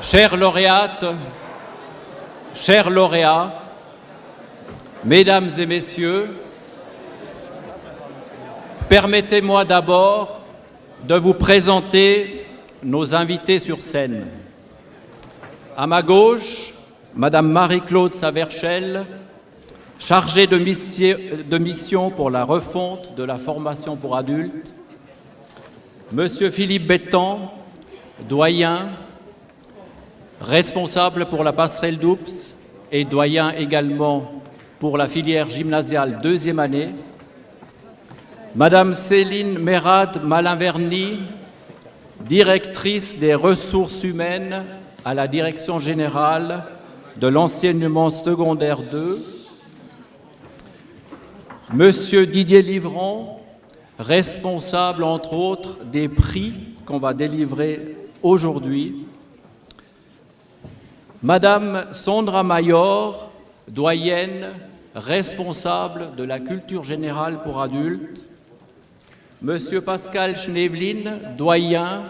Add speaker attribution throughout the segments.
Speaker 1: Chères lauréates, chers lauréats, mesdames et messieurs, permettez-moi d'abord de vous présenter nos invités sur scène. À ma gauche, Madame Marie-Claude Saverchel, chargée de mission pour la refonte de la formation pour adultes. Monsieur Philippe Bétan, doyen, responsable pour la passerelle d'Oups et doyen également pour la filière gymnasiale deuxième année. Madame Céline Mérad Malin-Verny, directrice des ressources humaines à la direction générale de l'enseignement secondaire 2. Monsieur Didier Livron, responsable entre autres des prix qu'on va délivrer aujourd'hui. Madame Sondra Mayor, doyenne, responsable de la culture générale pour adultes. Monsieur Pascal Schneevelin, doyen,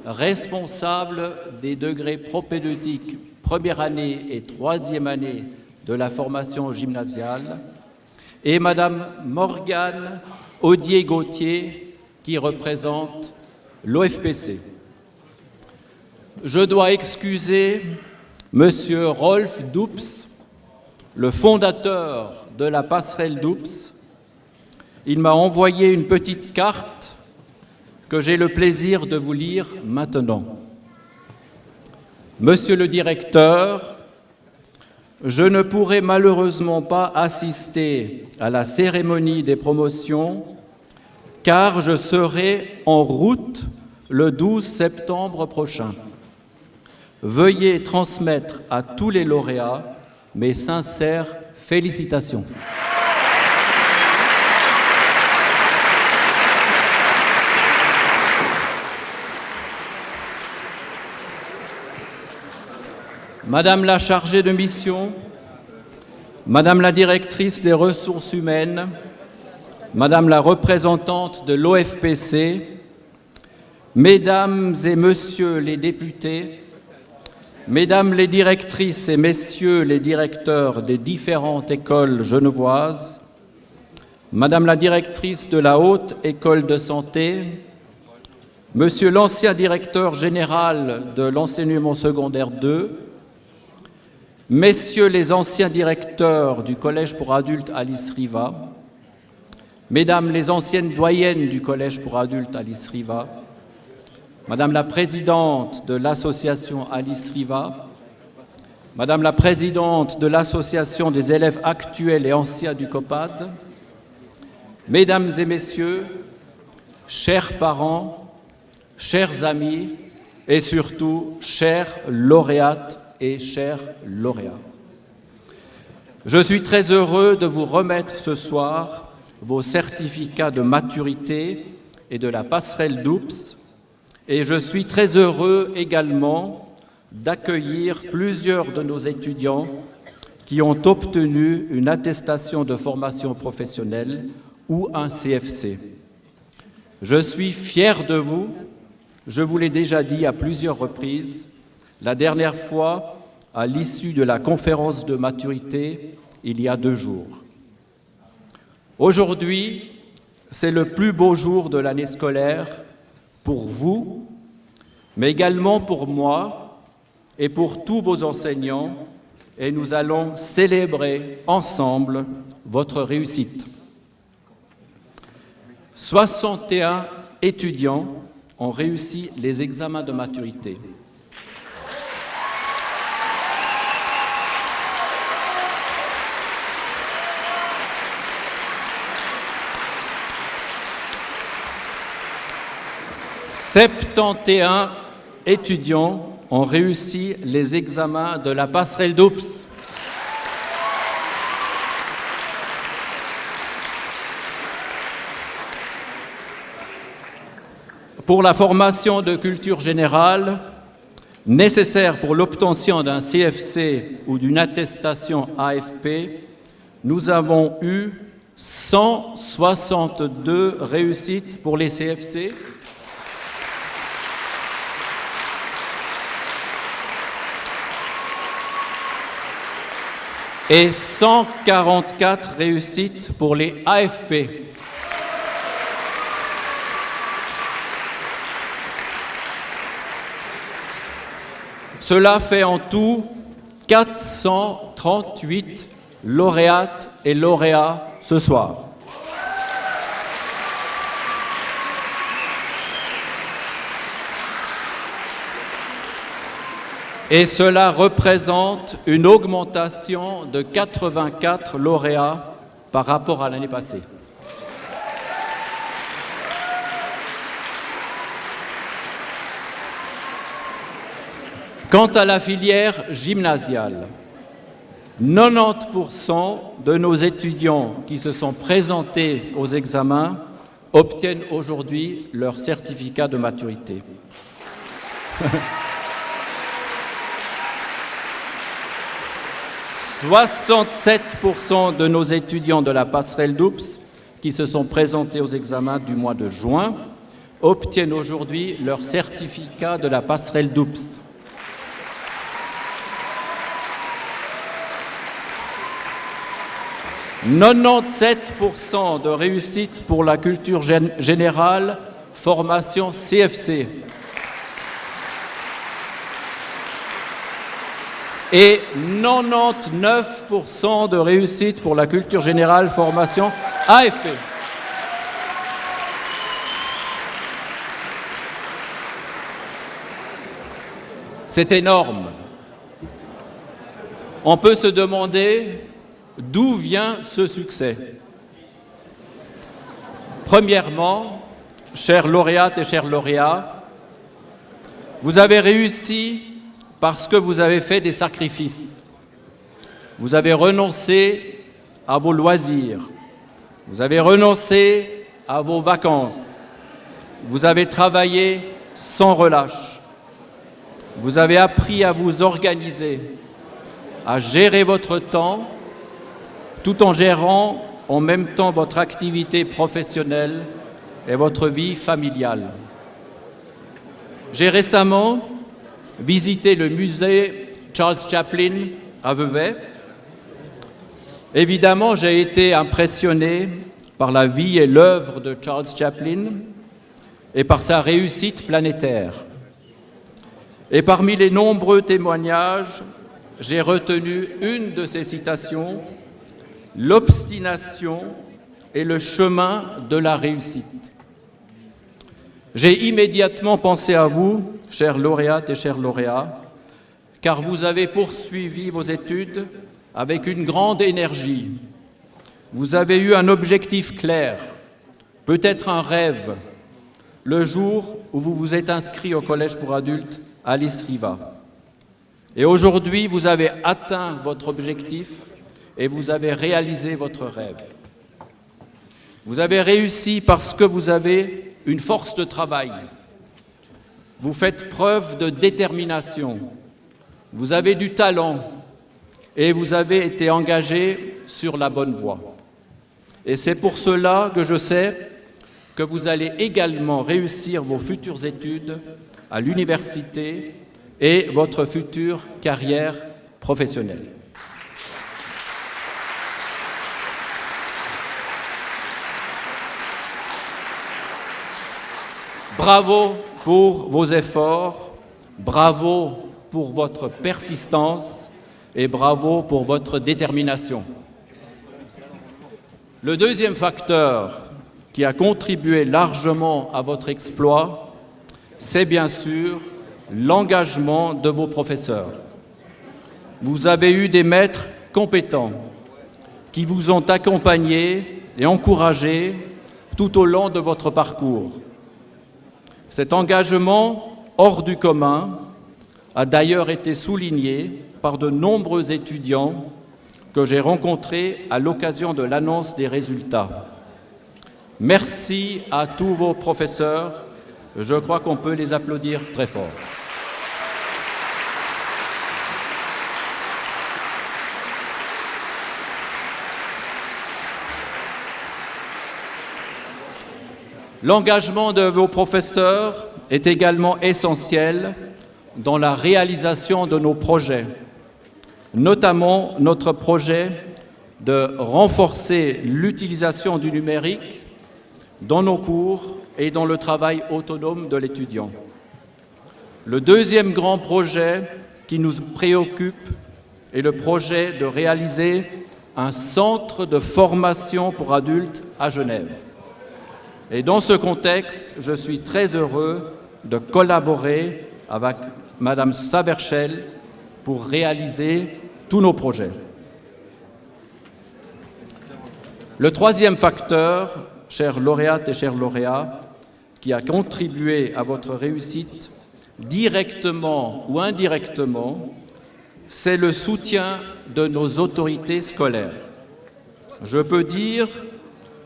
Speaker 1: responsable des degrés propédeutiques première année et troisième année de la formation gymnasiale. Et Madame Morgane Audier-Gauthier, qui représente l'OFPC. Je dois excuser Monsieur Rolf Doups, le fondateur de la passerelle d'Oups. Il m'a envoyé une petite carte que j'ai le plaisir de vous lire maintenant. Monsieur le directeur, je ne pourrai malheureusement pas assister à la cérémonie des promotions car je serai en route le 12 septembre prochain. Veuillez transmettre à tous les lauréats mes sincères félicitations. Madame la chargée de mission, Madame la directrice des ressources humaines, Madame la représentante de l'OFPC, Mesdames et Messieurs les députés, Mesdames les directrices et Messieurs les directeurs des différentes écoles genevoises, Madame la directrice de la Haute École de Santé, Monsieur l'ancien directeur général de l'enseignement secondaire 2, Messieurs les anciens directeurs du Collège pour adultes Alice Riva, Mesdames les anciennes doyennes du Collège pour adultes Alice Riva, Madame la présidente de l'association Alice Riva, Madame la présidente de l'association des élèves actuels et anciens du COPAD, Mesdames et Messieurs, chers parents, chers amis et surtout chères lauréates et chers lauréats. Je suis très heureux de vous remettre ce soir vos certificats de maturité et de la passerelle d'Oups. Et je suis très heureux également d'accueillir plusieurs de nos étudiants qui ont obtenu une attestation de formation professionnelle ou un CFC. Je suis fier de vous, je vous l'ai déjà dit à plusieurs reprises, la dernière fois à l'issue de la conférence de maturité il y a 2 jours. Aujourd'hui, c'est le plus beau jour de l'année scolaire pour vous, mais également pour moi et pour tous vos enseignants, et nous allons célébrer ensemble votre réussite. 61 étudiants ont réussi les examens de maturité. « 71 étudiants ont réussi les examens de la passerelle d'Oups. Pour la formation de culture générale, nécessaire pour l'obtention d'un CFC ou d'une attestation AFP, nous avons eu 162 réussites pour les CFC, et 144 réussites pour les AFP. Cela fait en tout 438 lauréates et lauréats ce soir. Et cela représente une augmentation de 84 lauréats par rapport à l'année passée. Quant à la filière gymnasiale, 90% de nos étudiants qui se sont présentés aux examens obtiennent aujourd'hui leur certificat de maturité. 67% de nos étudiants de la passerelle d'Oups qui se sont présentés aux examens du mois de juin obtiennent aujourd'hui leur certificat de la passerelle d'Oups. « 97% de réussite pour la culture générale, formation CFC. Et 99% de réussite pour la culture générale, formation AFP. C'est énorme. On peut se demander d'où vient ce succès. Premièrement, chères lauréates et chers lauréats, vous avez réussi parce que vous avez fait des sacrifices. Vous avez renoncé à vos loisirs. Vous avez renoncé à vos vacances. Vous avez travaillé sans relâche. Vous avez appris à vous organiser, à gérer votre temps, tout en gérant en même temps votre activité professionnelle et votre vie familiale. J'ai récemment visité le musée Charles Chaplin à Vevey. Évidemment, j'ai été impressionné par la vie et l'œuvre de Charles Chaplin et par sa réussite planétaire. Et parmi les nombreux témoignages, j'ai retenu une de ses citations: « L'obstination est le chemin de la réussite ». J'ai immédiatement pensé à vous, chères lauréates et chers lauréats, car vous avez poursuivi vos études avec une grande énergie. Vous avez eu un objectif clair, peut-être un rêve, le jour où vous vous êtes inscrit au Collège pour adultes Alice Riva. Et aujourd'hui, vous avez atteint votre objectif et vous avez réalisé votre rêve. Vous avez réussi parce que vous avez une force de travail. Vous faites preuve de détermination. Vous avez du talent et vous avez été engagé sur la bonne voie. Et c'est pour cela que je sais que vous allez également réussir vos futures études à l'université et votre future carrière professionnelle. Bravo pour vos efforts, bravo pour votre persistance et bravo pour votre détermination. Le deuxième facteur qui a contribué largement à votre exploit, c'est bien sûr l'engagement de vos professeurs. Vous avez eu des maîtres compétents qui vous ont accompagné et encouragé tout au long de votre parcours. Cet engagement hors du commun a d'ailleurs été souligné par de nombreux étudiants que j'ai rencontrés à l'occasion de l'annonce des résultats. Merci à tous vos professeurs. Je crois qu'on peut les applaudir très fort. L'engagement de vos professeurs est également essentiel dans la réalisation de nos projets. notamment notre projet de renforcer l'utilisation du numérique dans nos cours et dans le travail autonome de l'étudiant. Le deuxième grand projet qui nous préoccupe est le projet de réaliser un centre de formation pour adultes à Genève. Et dans ce contexte, je suis très heureux de collaborer avec Madame Saberchel pour réaliser tous nos projets. Le troisième facteur, chères lauréates et chers lauréats, qui a contribué à votre réussite, directement ou indirectement, c'est le soutien de nos autorités scolaires. Je peux dire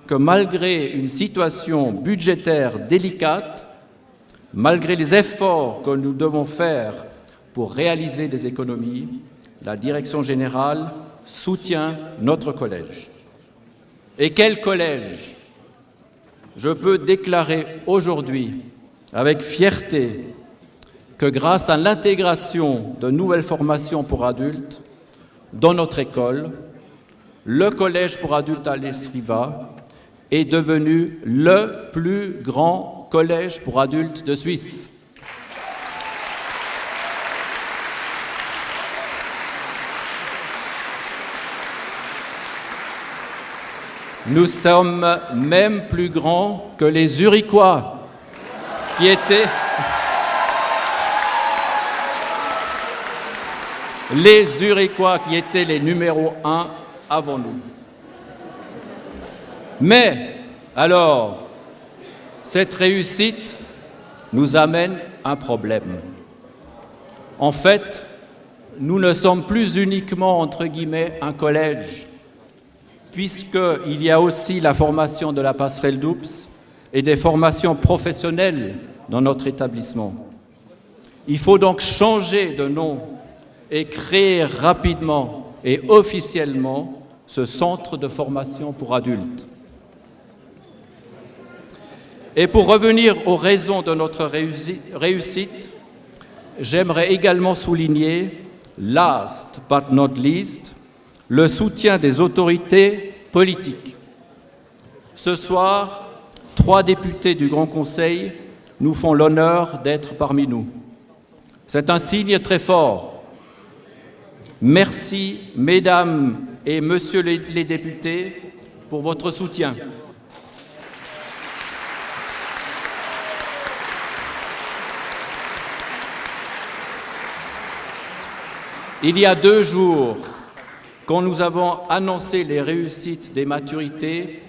Speaker 1: que malgré une situation budgétaire délicate, malgré les efforts que nous devons faire pour réaliser des économies, la direction générale soutient notre collège. Et quel collège! Je peux déclarer aujourd'hui, avec fierté, que grâce à l'intégration de nouvelles formations pour adultes dans notre école, le Collège pour adultes Alice Riva est devenu le plus grand collège pour adultes de Suisse. Nous sommes même plus grands que les Zurichois, qui étaient les numéros 1 avant nous. Mais, alors, cette réussite nous amène un problème. En fait, nous ne sommes plus uniquement, entre guillemets, un collège, puisqu'il y a aussi la formation de la passerelle d'Oups et des formations professionnelles dans notre établissement. Il faut donc changer de nom et créer rapidement et officiellement ce centre de formation pour adultes. Et pour revenir aux raisons de notre réussite, j'aimerais également souligner, last but not least, le soutien des autorités politiques. Ce soir, 3 députés du Grand Conseil nous font l'honneur d'être parmi nous. C'est un signe très fort. Merci, mesdames et messieurs les députés, pour votre soutien. Il y a 2 jours, quand nous avons annoncé les réussites des maturités,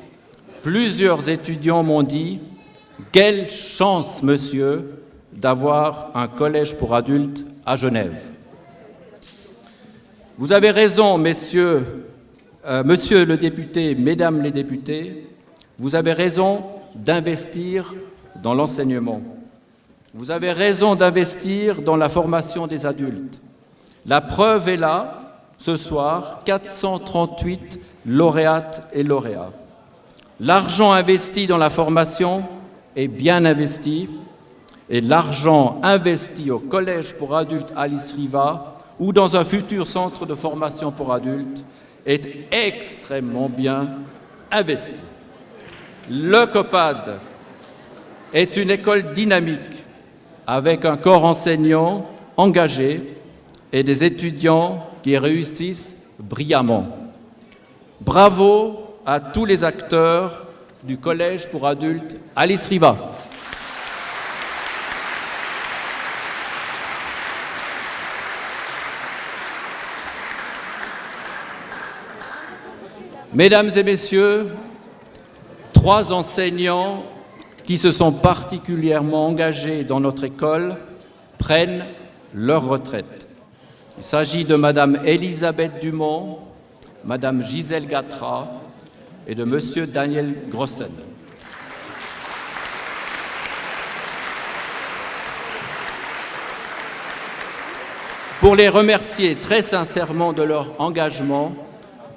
Speaker 1: plusieurs étudiants m'ont dit « Quelle chance, monsieur, d'avoir un collège pour adultes à Genève !» Vous avez raison, monsieur le député, mesdames les députés, vous avez raison d'investir dans l'enseignement. Vous avez raison d'investir dans la formation des adultes. La preuve est là. Ce soir, 438 lauréates et lauréats. L'argent investi dans la formation est bien investi et l'argent investi au Collège pour adultes Alice Riva ou dans un futur centre de formation pour adultes est extrêmement bien investi. Le COPAD est une école dynamique avec un corps enseignant engagé et des étudiants qui réussissent brillamment. Bravo à tous les acteurs du Collège pour adultes Alice Riva. Mesdames et messieurs, 3 enseignants qui se sont particulièrement engagés dans notre école prennent leur retraite. Il s'agit de Madame Elisabeth Dumont, Madame Gisèle Gatra et de Monsieur Daniel Grossen. Pour les remercier très sincèrement de leur engagement,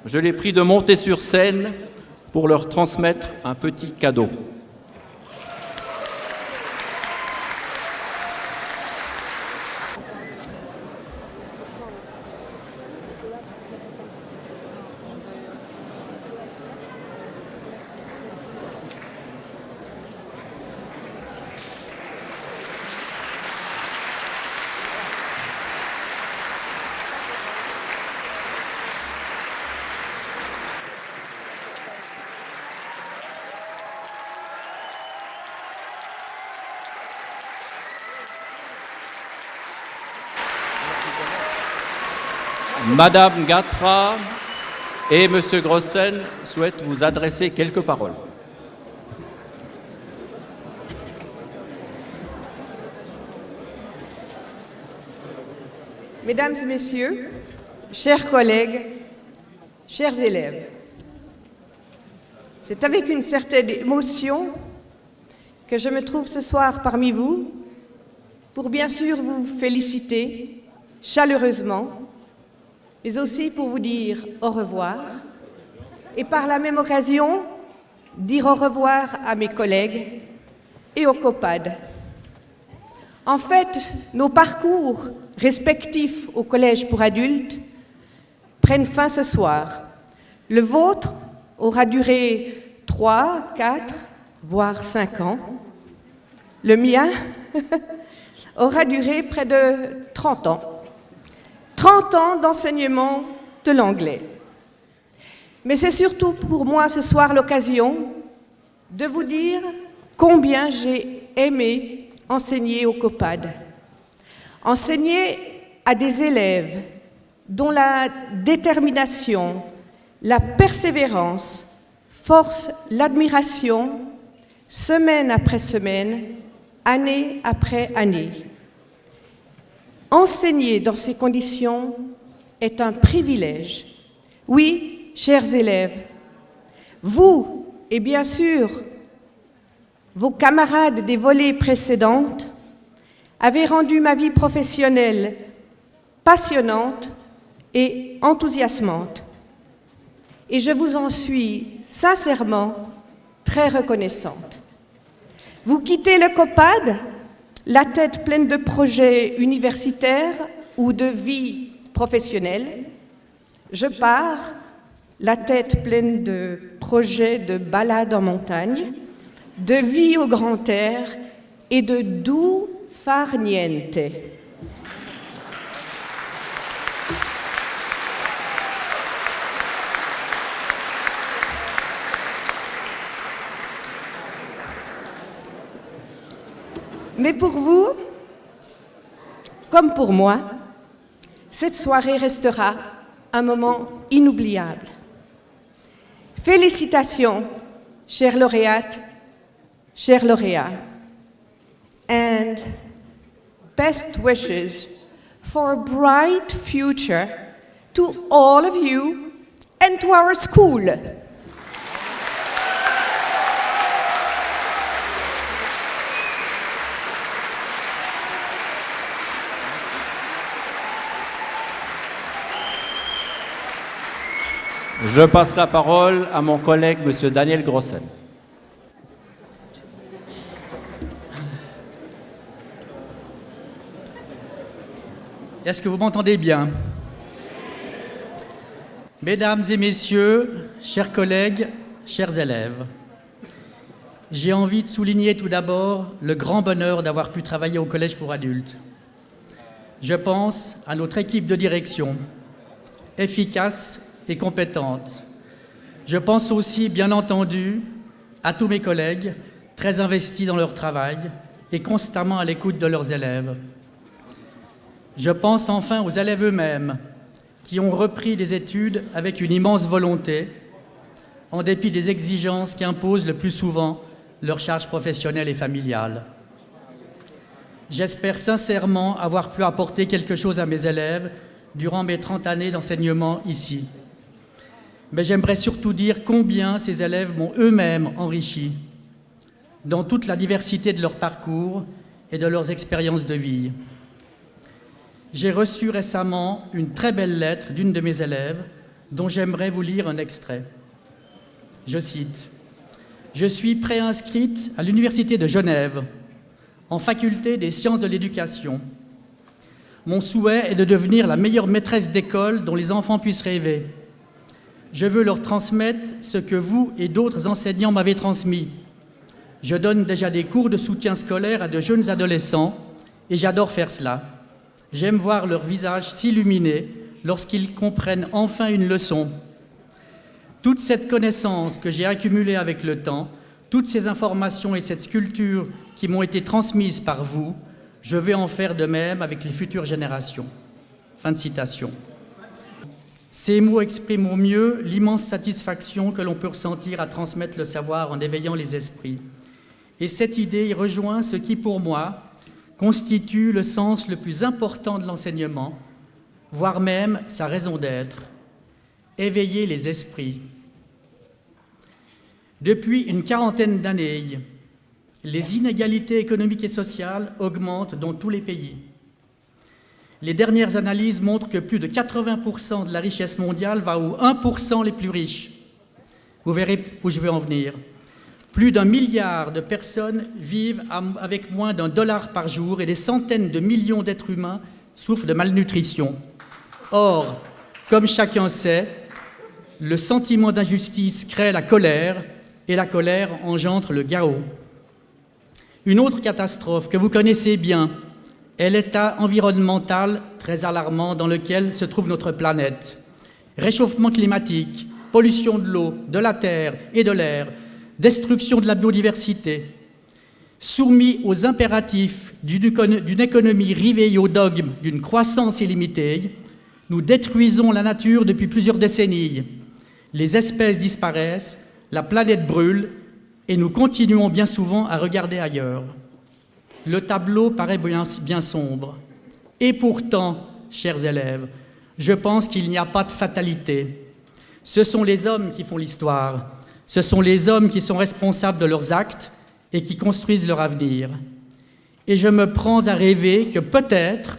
Speaker 1: je les prie de monter sur scène pour leur transmettre un petit cadeau. Madame Gatra et Monsieur Grossen souhaitent vous adresser quelques paroles.
Speaker 2: Mesdames et messieurs, chers collègues, chers élèves, c'est avec une certaine émotion que je me trouve ce soir parmi vous pour bien sûr vous féliciter chaleureusement, mais aussi pour vous dire au revoir et par la même occasion dire au revoir à mes collègues et au COPAD. En fait, nos parcours respectifs au collège pour adultes prennent fin ce soir. Le vôtre aura duré 3, 4, voire 5 ans. Le mien aura duré près de 30 ans. 30 ans d'enseignement de l'anglais. Mais c'est surtout pour moi ce soir l'occasion de vous dire combien j'ai aimé enseigner au COPAD. Enseigner à des élèves dont la détermination, la persévérance forcent l'admiration semaine après semaine, année après année. Enseigner dans ces conditions est un privilège. Oui, chers élèves, vous et bien sûr vos camarades des volées précédentes avez rendu ma vie professionnelle passionnante et enthousiasmante. Et je vous en suis sincèrement très reconnaissante. Vous quittez le COPAD, la tête pleine de projets universitaires ou de vie professionnelle. Je pars, la tête pleine de projets de balade en montagne, de vie au grand air et de doux farniente. Mais pour vous, comme pour moi, cette soirée restera un moment inoubliable. Félicitations, chères lauréates, chers lauréats, and best wishes for a bright future to all of you and to our school.
Speaker 1: Je passe la parole à mon collègue, Monsieur Daniel Grossen.
Speaker 3: Est-ce que vous m'entendez bien? Mesdames et messieurs, chers collègues, chers élèves, j'ai envie de souligner tout d'abord le grand bonheur d'avoir pu travailler au collège pour adultes. Je pense à notre équipe de direction, efficace et compétente. Je pense aussi, bien entendu, à tous mes collègues, très investis dans leur travail et constamment à l'écoute de leurs élèves. Je pense enfin aux élèves eux-mêmes, qui ont repris des études avec une immense volonté, en dépit des exigences qui imposent le plus souvent leurs charges professionnelles et familiales. J'espère sincèrement avoir pu apporter quelque chose à mes élèves durant mes 30 années d'enseignement ici. Mais j'aimerais surtout dire combien ces élèves m'ont eux-mêmes enrichi dans toute la diversité de leur parcours et de leurs expériences de vie. J'ai reçu récemment une très belle lettre d'une de mes élèves dont j'aimerais vous lire un extrait. Je cite : « Je suis préinscrite à l'Université de Genève, en faculté des sciences de l'éducation. Mon souhait est de devenir la meilleure maîtresse d'école dont les enfants puissent rêver. Je veux leur transmettre ce que vous et d'autres enseignants m'avez transmis. Je donne déjà des cours de soutien scolaire à de jeunes adolescents et j'adore faire cela. J'aime voir leur visage s'illuminer lorsqu'ils comprennent enfin une leçon. Toute cette connaissance que j'ai accumulée avec le temps, toutes ces informations et cette sculpture qui m'ont été transmises par vous, je vais en faire de même avec les futures générations. » Fin de citation. Ces mots expriment au mieux l'immense satisfaction que l'on peut ressentir à transmettre le savoir en éveillant les esprits. Et cette idée y rejoint ce qui, pour moi, constitue le sens le plus important de l'enseignement, voire même sa raison d'être, éveiller les esprits. Depuis une quarantaine d'années, les inégalités économiques et sociales augmentent dans tous les pays. Les dernières analyses montrent que plus de 80% de la richesse mondiale va aux 1% les plus riches. Vous verrez où je veux en venir. Plus d'1 milliard de personnes vivent avec moins d'$1 par jour et des centaines de millions d'êtres humains souffrent de malnutrition. Or, comme chacun sait, le sentiment d'injustice crée la colère et la colère engendre le chaos. Une autre catastrophe que vous connaissez bien est l'état environnemental très alarmant dans lequel se trouve notre planète. Réchauffement climatique, pollution de l'eau, de la terre et de l'air, destruction de la biodiversité. Soumis aux impératifs d'une économie rivée au dogme d'une croissance illimitée, nous détruisons la nature depuis plusieurs décennies. Les espèces disparaissent, la planète brûle et nous continuons bien souvent à regarder ailleurs. Le tableau paraît bien sombre. Et pourtant, chers élèves, je pense qu'il n'y a pas de fatalité. Ce sont les hommes qui font l'histoire. Ce sont les hommes qui sont responsables de leurs actes et qui construisent leur avenir. Et je me prends à rêver que peut-être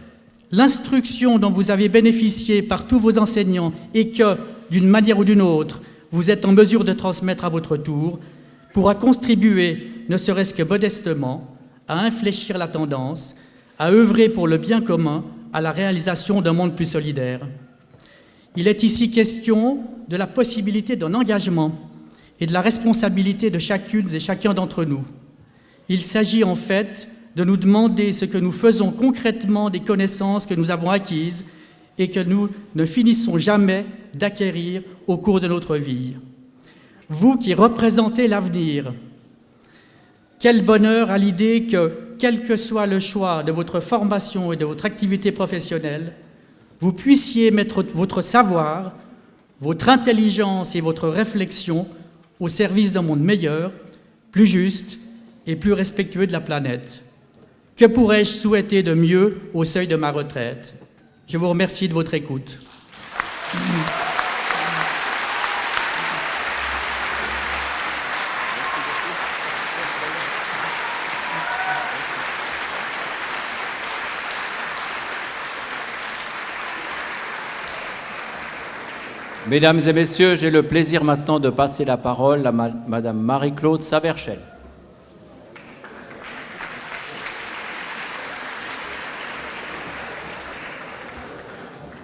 Speaker 3: l'instruction dont vous avez bénéficié par tous vos enseignants et que, d'une manière ou d'une autre, vous êtes en mesure de transmettre à votre tour, pourra contribuer, ne serait-ce que modestement, à infléchir la tendance, à œuvrer pour le bien commun, à la réalisation d'un monde plus solidaire. Il est ici question de la possibilité d'un engagement et de la responsabilité de chacune et chacun d'entre nous. Il s'agit en fait de nous demander ce que nous faisons concrètement des connaissances que nous avons acquises et que nous ne finissons jamais d'acquérir au cours de notre vie. Vous qui représentez l'avenir, quel bonheur à l'idée que, quel que soit le choix de votre formation et de votre activité professionnelle, vous puissiez mettre votre savoir, votre intelligence et votre réflexion au service d'un monde meilleur, plus juste et plus respectueux de la planète. Que pourrais-je souhaiter de mieux au seuil de ma retraite? Je vous remercie de votre écoute.
Speaker 1: Mesdames et messieurs, j'ai le plaisir maintenant de passer la parole à Madame Marie-Claude Saverchel.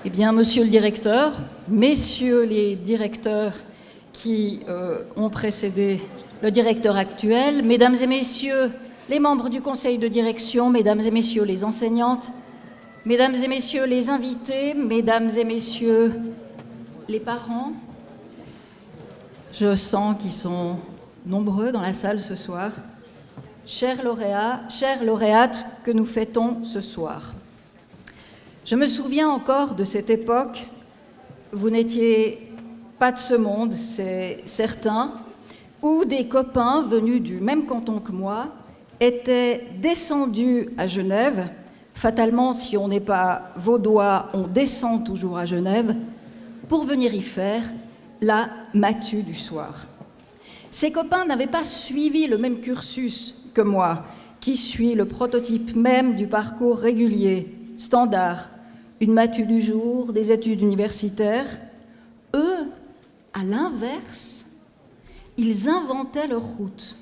Speaker 4: Eh bien, monsieur le directeur, messieurs les directeurs qui ont précédé le directeur actuel, mesdames et messieurs les membres du conseil de direction, mesdames et messieurs les enseignantes, mesdames et messieurs les invités, mesdames et messieurs les parents, je sens qu'ils sont nombreux dans la salle ce soir, chers lauréats, chères lauréates que nous fêtons ce soir. Je me souviens encore de cette époque, vous n'étiez pas de ce monde, c'est certain, où des copains venus du même canton que moi étaient descendus à Genève. Fatalement, si on n'est pas vaudois, on descend toujours à Genève, pour venir y faire la matu du soir. Ces copains n'avaient pas suivi le même cursus que moi, qui suis le prototype même du parcours régulier, standard, une matu du jour, des études universitaires. Eux, à l'inverse, ils inventaient leur route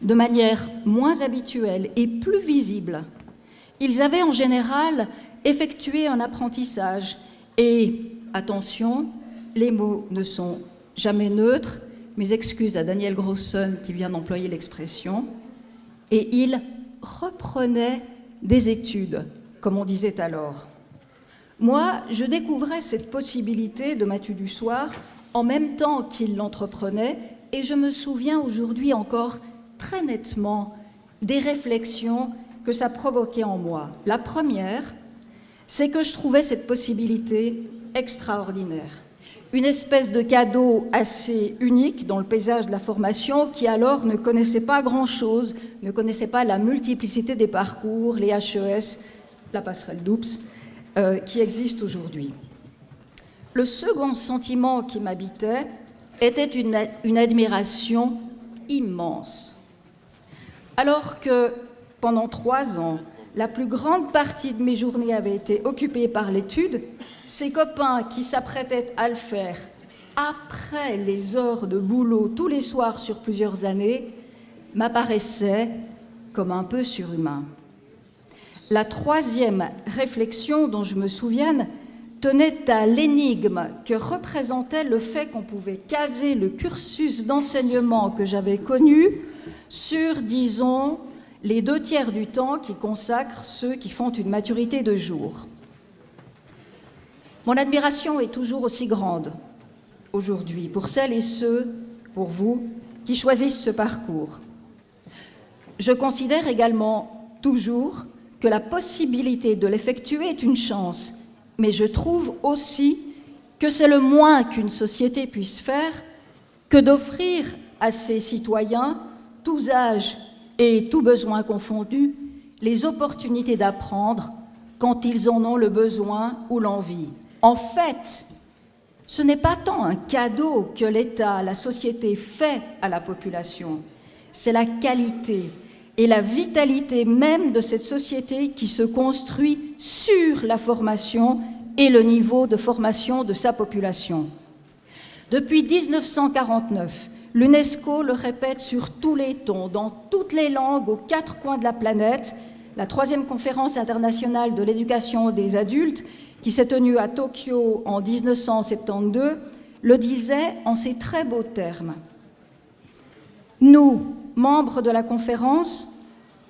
Speaker 4: de manière moins habituelle et plus visible. Ils avaient en général effectué un apprentissage et, attention, les mots ne sont jamais neutres, mes excuses à Daniel Grosson qui vient d'employer l'expression, et ils reprenaient des études, comme on disait alors. Moi, je découvrais cette possibilité de matu du soir en même temps qu'ils l'entreprenaient, et je me souviens aujourd'hui encore très nettement des réflexions que ça provoquait en moi. La première, c'est que je trouvais cette possibilité extraordinaire. une espèce de cadeau assez unique dans le paysage de la formation qui alors ne connaissait pas grand-chose, ne connaissait pas la multiplicité des parcours, les HES, la passerelle d'Oups, qui existent aujourd'hui. Le second sentiment qui m'habitait était une admiration immense. Alors que pendant 3 ans, la plus grande partie de mes journées avait été occupée par l'étude, ces copains qui s'apprêtaient à le faire après les heures de boulot tous les soirs sur plusieurs années m'apparaissaient comme un peu surhumains. La troisième réflexion dont je me souvienne tenait à l'énigme que représentait le fait qu'on pouvait caser le cursus d'enseignement que j'avais connu sur, disons, les 2/3 du temps qui consacrent ceux qui font une maturité de jour. Mon admiration est toujours aussi grande aujourd'hui pour celles et ceux, pour vous, qui choisissent ce parcours. Je considère également toujours que la possibilité de l'effectuer est une chance, mais je trouve aussi que c'est le moins qu'une société puisse faire que d'offrir à ses citoyens, tous âges et tous besoins confondus, les opportunités d'apprendre quand ils en ont le besoin ou l'envie. En fait, ce n'est pas tant un cadeau que l'État, la société fait à la population, c'est la qualité et la vitalité même de cette société qui se construit sur la formation et le niveau de formation de sa population. Depuis 1949, l'UNESCO le répète sur tous les tons, dans toutes les langues, aux 4 coins de la planète. La 3e conférence internationale de l'éducation des adultes, qui s'est tenue à Tokyo en 1972, le disait en ces très beaux termes. Nous, membres de la conférence,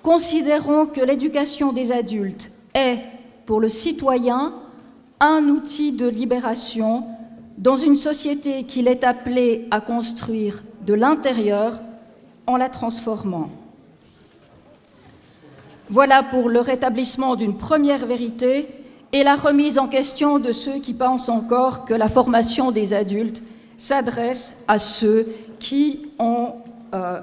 Speaker 4: considérons que l'éducation des adultes est, pour le citoyen, un outil de libération dans une société qu'il est appelé à construire de l'intérieur en la transformant. Voilà pour le rétablissement d'une première vérité et la remise en question de ceux qui pensent encore que la formation des adultes s'adresse à ceux qui ont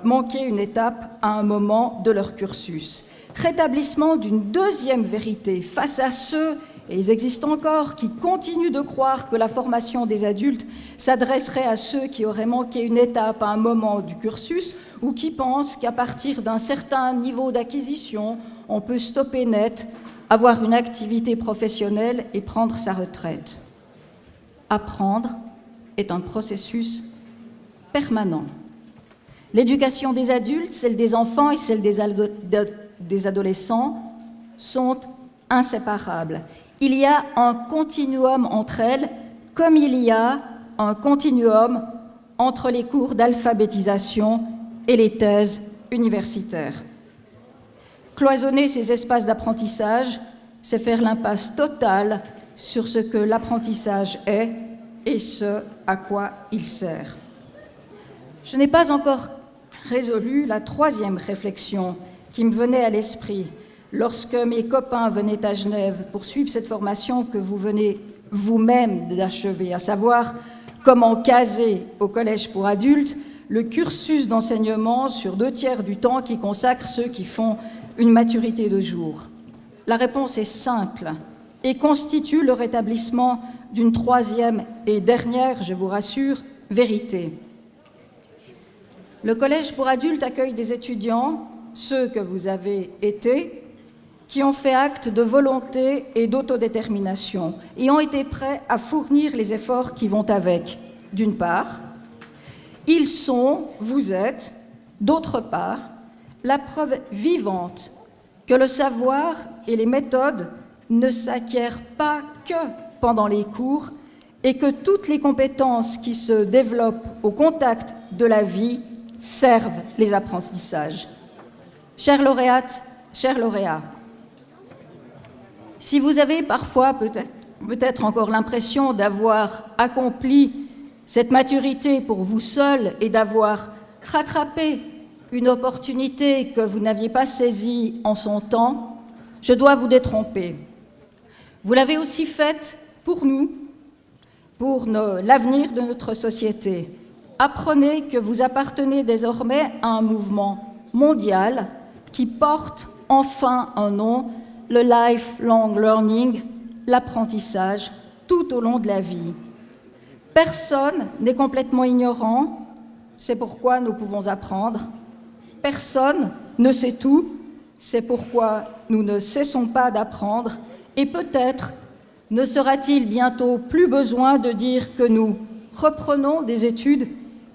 Speaker 4: manqué une étape à un moment de leur cursus. Rétablissement d'une deuxième vérité face à ceux, et ils existent encore, qui continuent de croire que la formation des adultes s'adresserait à ceux qui auraient manqué une étape à un moment du cursus ou qui pensent qu'à partir d'un certain niveau d'acquisition, on peut stopper net, avoir une activité professionnelle et prendre sa retraite. Apprendre est un processus permanent. L'éducation des adultes, celle des enfants et celle des adolescents sont inséparables. Il y a un continuum entre elles, comme il y a un continuum entre les cours d'alphabétisation et les thèses universitaires. Cloisonner ces espaces d'apprentissage, c'est faire l'impasse totale sur ce que l'apprentissage est et ce à quoi il sert. Je n'ai pas encore résolu la troisième réflexion qui me venait à l'esprit lorsque mes copains venaient à Genève pour suivre cette formation que vous venez vous-même d'achever, à savoir comment caser au collège pour adultes le cursus d'enseignement sur 2/3 du temps qui consacre ceux qui font une maturité de jour. La réponse est simple et constitue le rétablissement d'une troisième et dernière, je vous rassure, vérité. Le collège pour adultes accueille des étudiants, ceux que vous avez été, qui ont fait acte de volonté et d'autodétermination et ont été prêts à fournir les efforts qui vont avec. D'une part, ils sont, vous êtes, d'autre part, la preuve vivante que le savoir et les méthodes ne s'acquièrent pas que pendant les cours et que toutes les compétences qui se développent au contact de la vie servent les apprentissages. Chères lauréates, chers lauréats, si vous avez parfois peut-être encore l'impression d'avoir accompli cette maturité pour vous seul et d'avoir rattrapé une opportunité que vous n'aviez pas saisie en son temps, je dois vous détromper. Vous l'avez aussi faite pour nous, pour l'avenir de notre société. Apprenez que vous appartenez désormais à un mouvement mondial qui porte enfin un nom, le lifelong learning, l'apprentissage tout au long de la vie. Personne n'est complètement ignorant, c'est pourquoi nous pouvons apprendre. Personne ne sait tout, c'est pourquoi nous ne cessons pas d'apprendre. Et peut-être ne sera-t-il bientôt plus besoin de dire que nous reprenons des études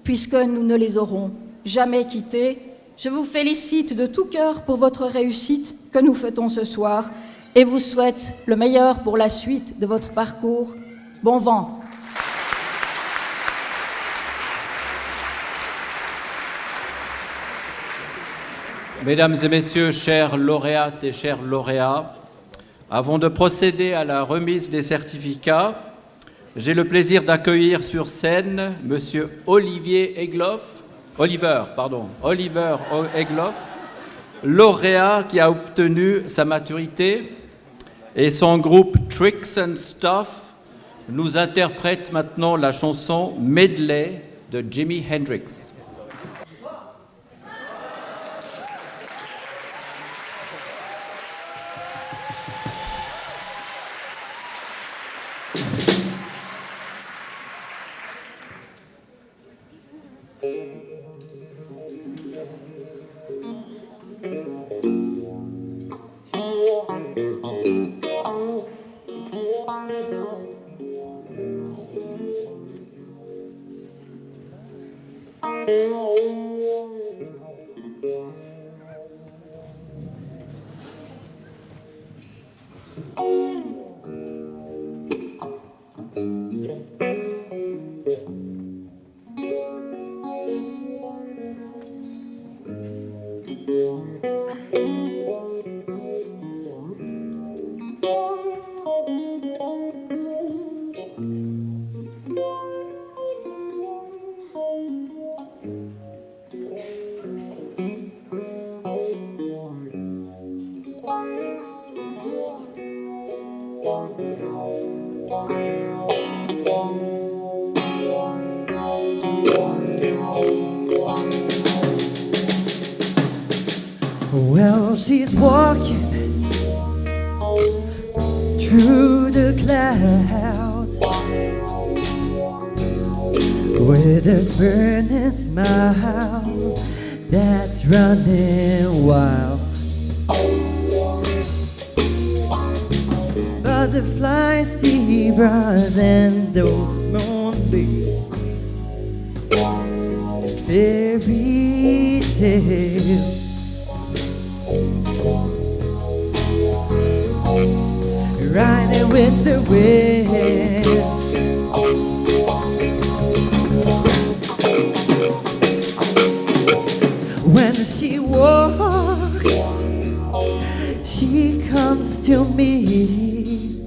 Speaker 4: puisque nous ne les aurons jamais quittées. Je vous félicite de tout cœur pour votre réussite que nous fêtons ce soir et vous souhaite le meilleur pour la suite de votre parcours. Bon vent.
Speaker 1: Mesdames et messieurs, chers lauréates et chers lauréats, avant de procéder à la remise des certificats, j'ai le plaisir d'accueillir sur scène Monsieur Oliver Egloff, lauréat qui a obtenu sa maturité, et son groupe Tricks and Stuff nous interprète maintenant la chanson Medley de Jimi Hendrix.
Speaker 5: Well, she's walking through the clouds with a burning smile that's running wild. Butterflies, zebras, and those moonbeams, fairy tale. Riding with the wind, when she walks, she comes to me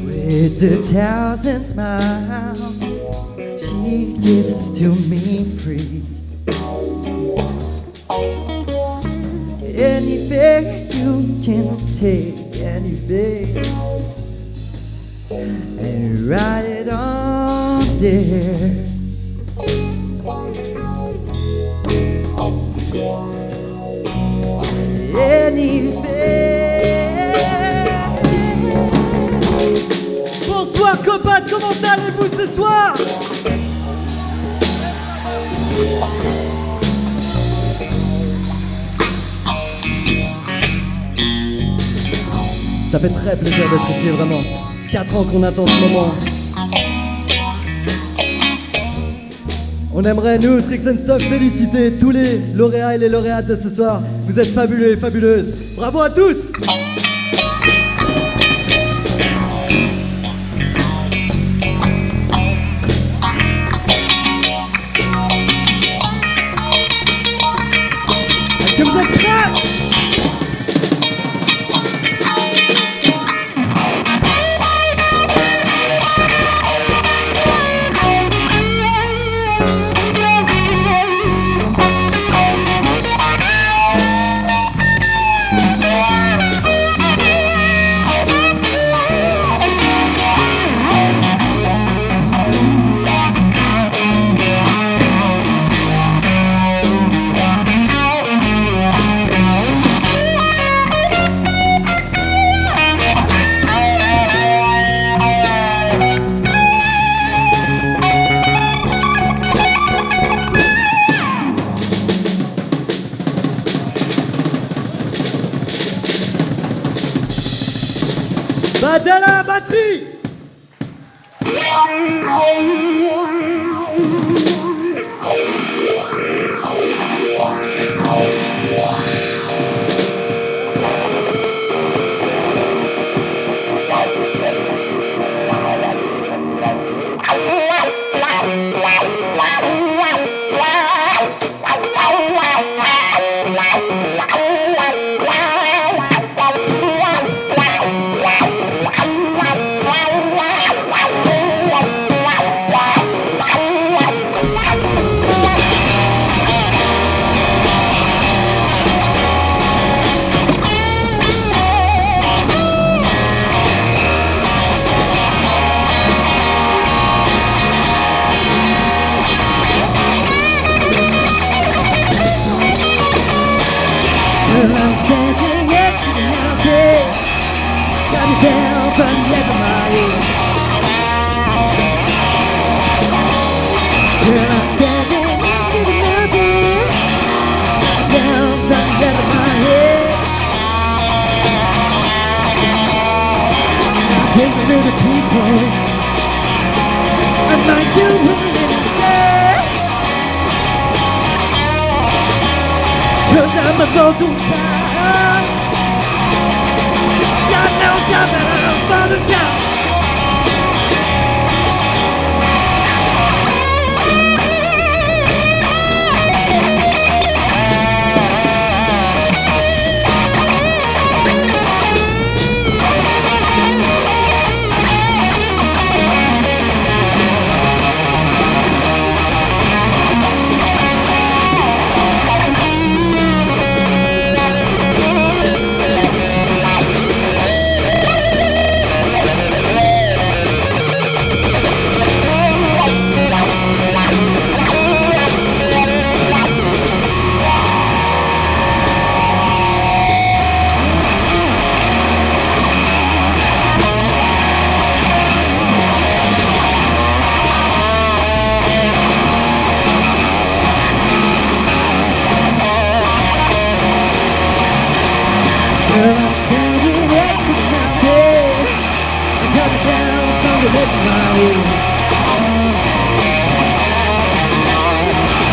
Speaker 5: with a thousand smiles. She gives to me free. Anything you can take, anything, and write it on there.
Speaker 6: Bonsoir copains, comment allez-vous ce soir? Ça fait très plaisir d'être ici, vraiment. 4 ans qu'on attend ce moment. On aimerait, nous, Tricks and Stuff, féliciter tous les lauréats et les lauréates de ce soir. Vous êtes fabuleux et fabuleuses. Bravo à tous! Est-ce que vous êtes prêts? Battez la batterie.
Speaker 5: I'm standing next to the mountain, got me down from the edge of my head. Girl, I'm standing next to the mountain, down from the edge of my head. Now take a little people, I might do what it said. 'Cause I'm a vocal child. God knows I'm a father child. Girl, I'm standing next to the mountain, I'm coming down from the edge of my head.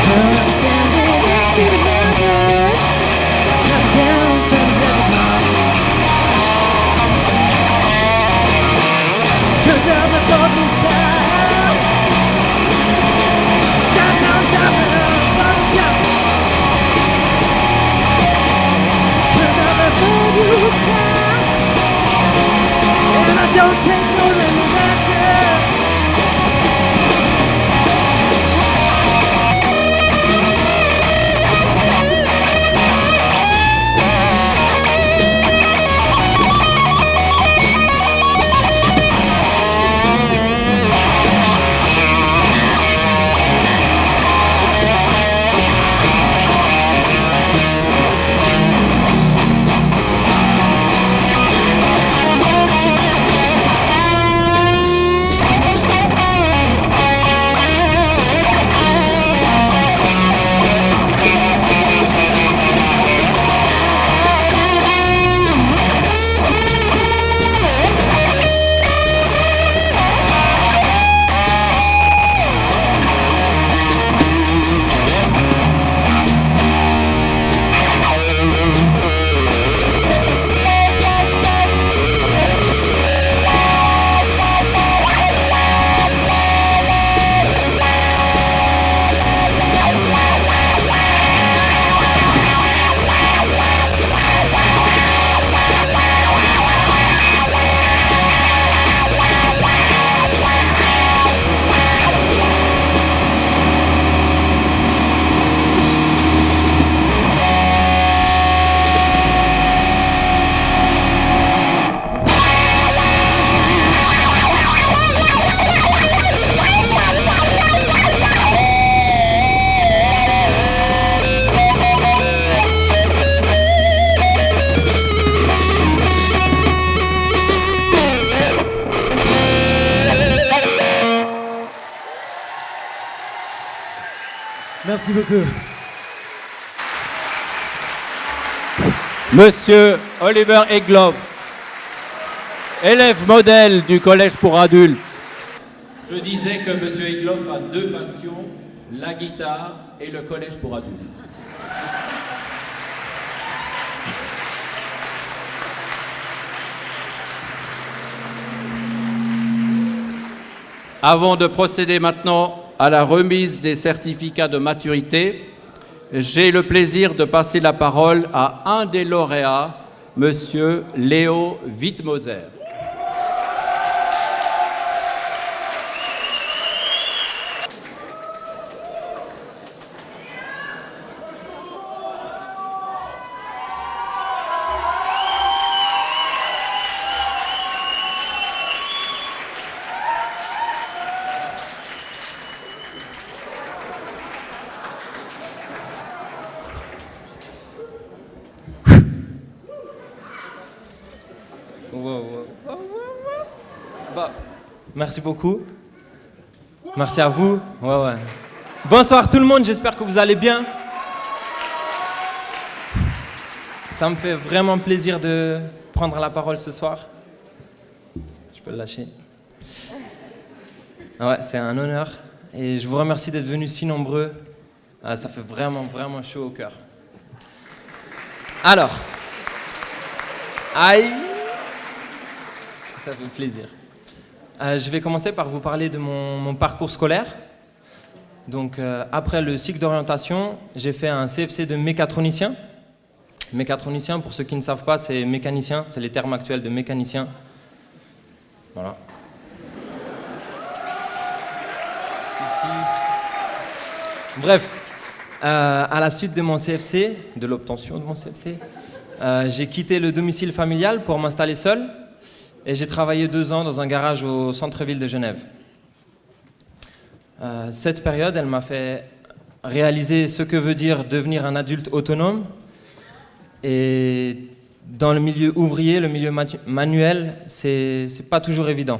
Speaker 5: Girl, I'm standing next to the mountain, coming down from the edge of my head. 'Cause I'm a vocal child. God knows I'm a vocal child. 'Cause I'm a vocal child, and I don't take no rejection.
Speaker 6: Merci beaucoup.
Speaker 1: Monsieur Oliver Egloff. élève modèle du collège pour adultes. Je disais que M. Egloff a deux passions, la guitare et le collège pour adultes. Avant de procéder maintenant à la remise des certificats de maturité, j'ai le plaisir de passer la parole à un des lauréats, M. Léo Wittmoser.
Speaker 7: Bah, merci beaucoup. Merci à vous. Ouais. Bonsoir tout le monde, j'espère que vous allez bien. Ça me fait vraiment plaisir de prendre la parole ce soir. Je peux le lâcher. Ouais, c'est un honneur. Et je vous remercie d'être venus si nombreux. Ça fait vraiment chaud au cœur. Alors. Aïe. Ça fait plaisir. Je vais commencer par vous parler de mon parcours scolaire. Donc, après le cycle d'orientation, j'ai fait un CFC de mécatronicien. Mécatronicien, pour ceux qui ne savent pas, c'est mécanicien. C'est les termes actuels de mécanicien. Voilà. Bref, à la suite de mon CFC, de l'obtention de mon CFC, j'ai quitté le domicile familial pour m'installer seul. Et j'ai travaillé 2 ans dans un garage au centre-ville de Genève. Cette période, elle m'a fait réaliser ce que veut dire devenir un adulte autonome. Et dans le milieu ouvrier, le milieu manuel, c'est pas toujours évident.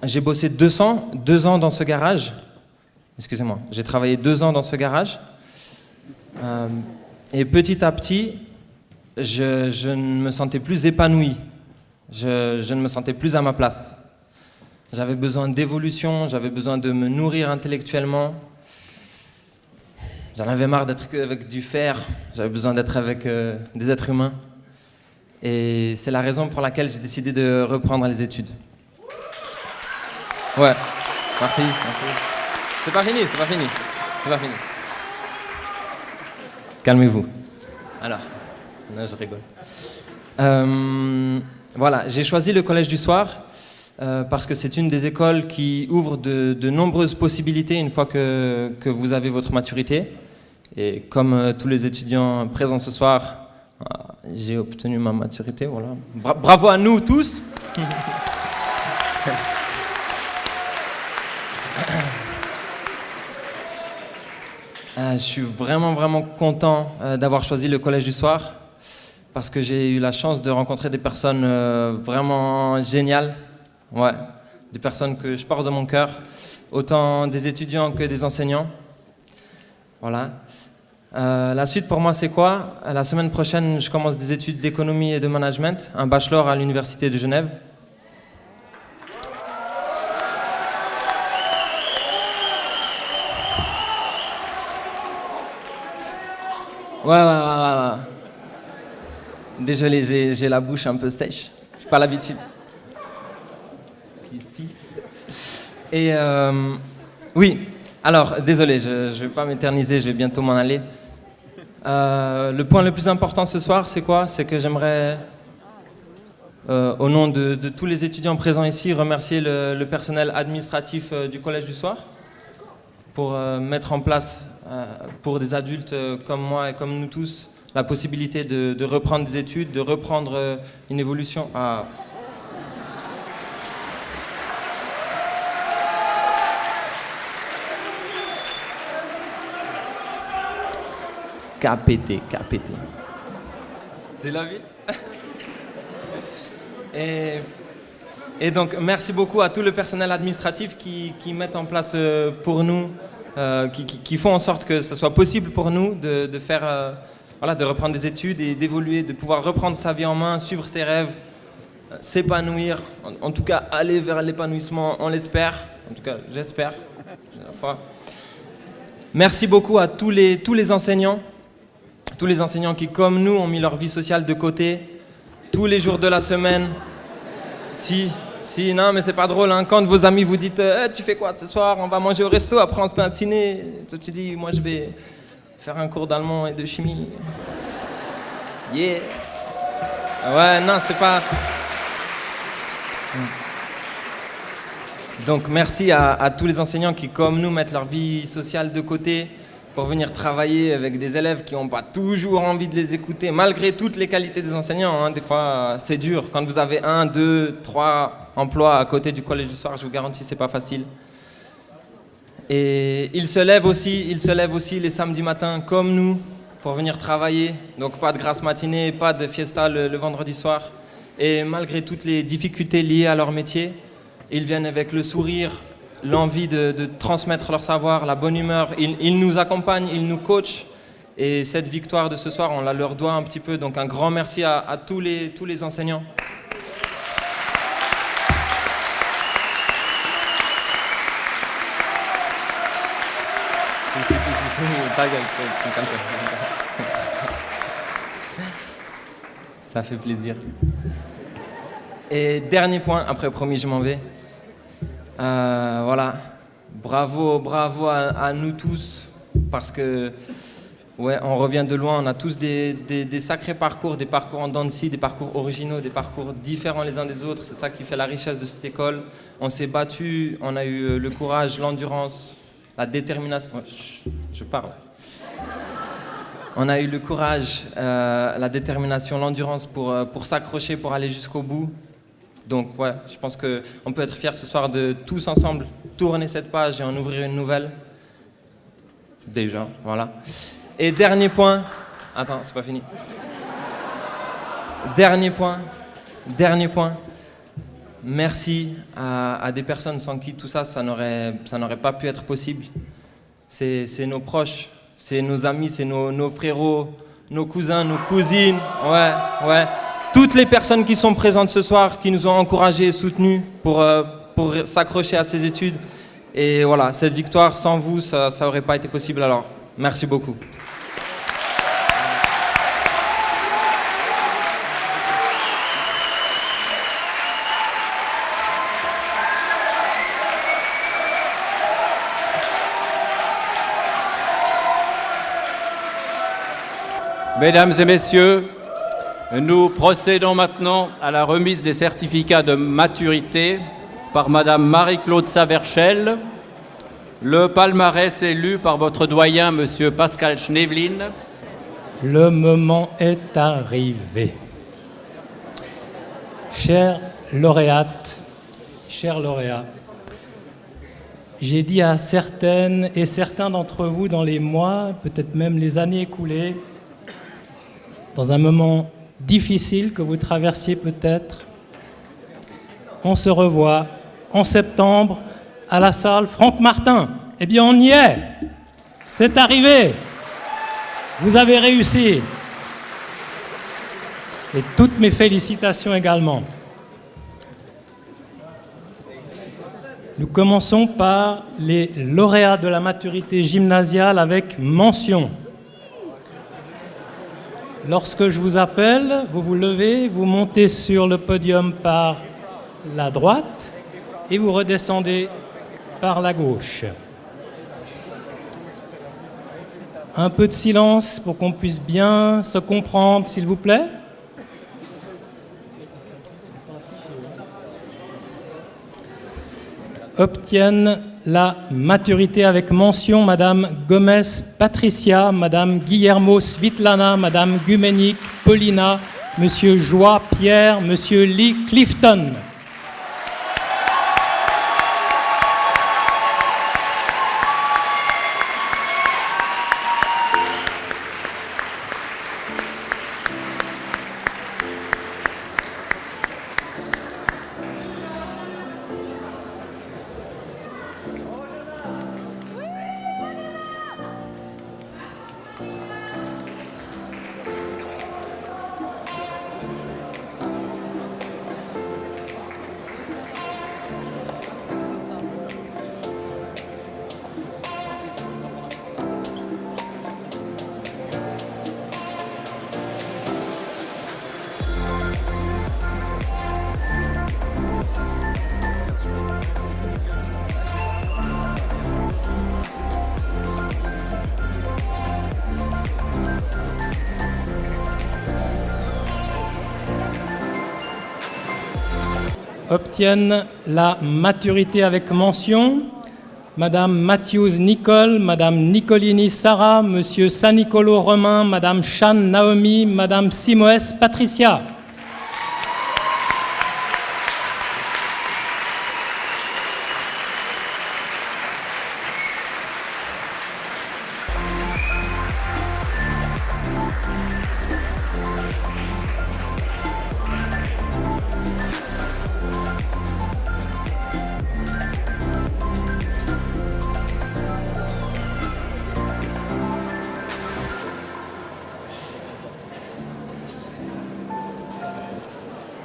Speaker 7: J'ai bossé 2 ans dans ce garage. Excusez-moi, j'ai travaillé 2 ans dans ce garage. Et petit à petit, je ne me sentais plus épanoui, je ne me sentais plus à ma place. J'avais besoin d'évolution, j'avais besoin de me nourrir intellectuellement. J'en avais marre d'être avec du fer, j'avais besoin d'être avec des êtres humains. Et c'est la raison pour laquelle j'ai décidé de reprendre les études. Ouais, merci. C'est pas fini. Calmez-vous. Alors... Non, je rigole. Voilà, j'ai choisi le Collège du Soir parce que c'est une des écoles qui ouvre de nombreuses possibilités une fois que vous avez votre maturité. Et comme tous les étudiants présents ce soir, j'ai obtenu ma maturité. Voilà. Bravo à nous tous. Je suis vraiment content d'avoir choisi le Collège du Soir. Parce que j'ai eu la chance de rencontrer des personnes vraiment géniales, ouais, des personnes que je porte dans mon cœur, autant des étudiants que des enseignants. Voilà. La suite pour moi c'est quoi? La semaine prochaine, je commence des études d'économie et de management, un bachelor à l'université de Genève. Ouais. Désolé, j'ai la bouche un peu sèche. J'ai pas l'habitude. Et oui, alors désolé, je vais pas m'éterniser, je vais bientôt m'en aller. Le point le plus important ce soir, c'est quoi? C'est que j'aimerais, au nom de tous les étudiants présents ici, remercier le personnel administratif du Collège du Soir pour mettre en place, pour des adultes comme moi et comme nous tous, la possibilité de reprendre des études, de reprendre une évolution. KPT. Tu l'as vu? Et donc, merci beaucoup à tout le personnel administratif qui mettent en place pour nous, qui font en sorte que ce soit possible pour nous de faire voilà, de reprendre des études et d'évoluer, de pouvoir reprendre sa vie en main, suivre ses rêves, s'épanouir, en tout cas aller vers l'épanouissement, on l'espère, en tout cas j'espère, à la fois. Merci beaucoup à tous les enseignants qui comme nous ont mis leur vie sociale de côté, tous les jours de la semaine. Si, non mais c'est pas drôle, hein. Quand vos amis vous disent tu fais quoi ce soir, on va manger au resto, après on se fait un ciné, toi tu dis moi je vais faire un cours d'allemand et de chimie. Yeah. Ouais, non, c'est pas... Donc merci à tous les enseignants qui, comme nous, mettent leur vie sociale de côté pour venir travailler avec des élèves qui n'ont pas toujours envie de les écouter, malgré toutes les qualités des enseignants. Hein. Des fois, c'est dur. Quand vous avez 1, 2, 3 emplois à côté du collège du soir, je vous garantis, c'est pas facile. Et ils se lèvent aussi les samedis matins, comme nous, pour venir travailler. Donc pas de grasse matinée, pas de fiesta le vendredi soir. Et malgré toutes les difficultés liées à leur métier, ils viennent avec le sourire, l'envie de transmettre leur savoir, la bonne humeur. Ils nous accompagnent, ils nous coachent. Et cette victoire de ce soir, on la leur doit un petit peu. Donc un grand merci à tous les enseignants. Ça fait plaisir. Et dernier point, après promis je m'en vais. Voilà, bravo à nous tous, parce que ouais, on revient de loin, on a tous des sacrés parcours, des parcours en dents de scie, des parcours originaux, des parcours différents les uns des autres. C'est ça qui fait la richesse de cette école. On s'est battu, on a eu le courage, l'endurance, la détermination. Je parle. On a eu le courage, la détermination, l'endurance pour s'accrocher, pour aller jusqu'au bout. Donc ouais, je pense qu'on peut être fiers ce soir de tous ensemble tourner cette page et en ouvrir une nouvelle. Déjà, voilà. Et dernier point. Attends, c'est pas fini. Dernier point. Merci à des personnes sans qui tout ça, ça n'aurait pas pu être possible. C'est nos proches, c'est nos amis, c'est nos frérots, nos cousins, nos cousines. Ouais. Toutes les personnes qui sont présentes ce soir, qui nous ont encouragés et soutenus pour s'accrocher à ces études. Et voilà, cette victoire, sans vous, ça n'aurait pas été possible. Alors, merci beaucoup.
Speaker 1: Mesdames et messieurs, nous procédons maintenant à la remise des certificats de maturité par Madame Marie-Claude Saverchel. Le palmarès est lu par votre doyen, Monsieur Pascal Schneevelin.
Speaker 8: Le moment est arrivé. Chères lauréates, chers lauréats, j'ai dit à certaines et certains d'entre vous dans les mois, peut-être même les années écoulées, dans un moment difficile que vous traversiez peut-être, on se revoit en septembre à la salle Franck Martin. Eh bien, on y est. C'est arrivé. Vous avez réussi. Et toutes mes félicitations également. Nous commençons par les lauréats de la maturité gymnasiale avec mention. Lorsque je vous appelle, vous vous levez, vous montez sur le podium par la droite et vous redescendez par la gauche. Un peu de silence pour qu'on puisse bien se comprendre, s'il vous plaît. Obtiennent la maturité avec mention Madame Gomez Patricia, Madame Guillermo Svitlana, Madame Gumenik Paulina, Monsieur Joie Pierre, Monsieur Lee Clifton. obtiennent la maturité avec mention Madame Matthews Nicole, Madame Nicolini Sarah, Monsieur Sanicolo Romain, Madame Chan Naomi, Madame Simoes Patricia.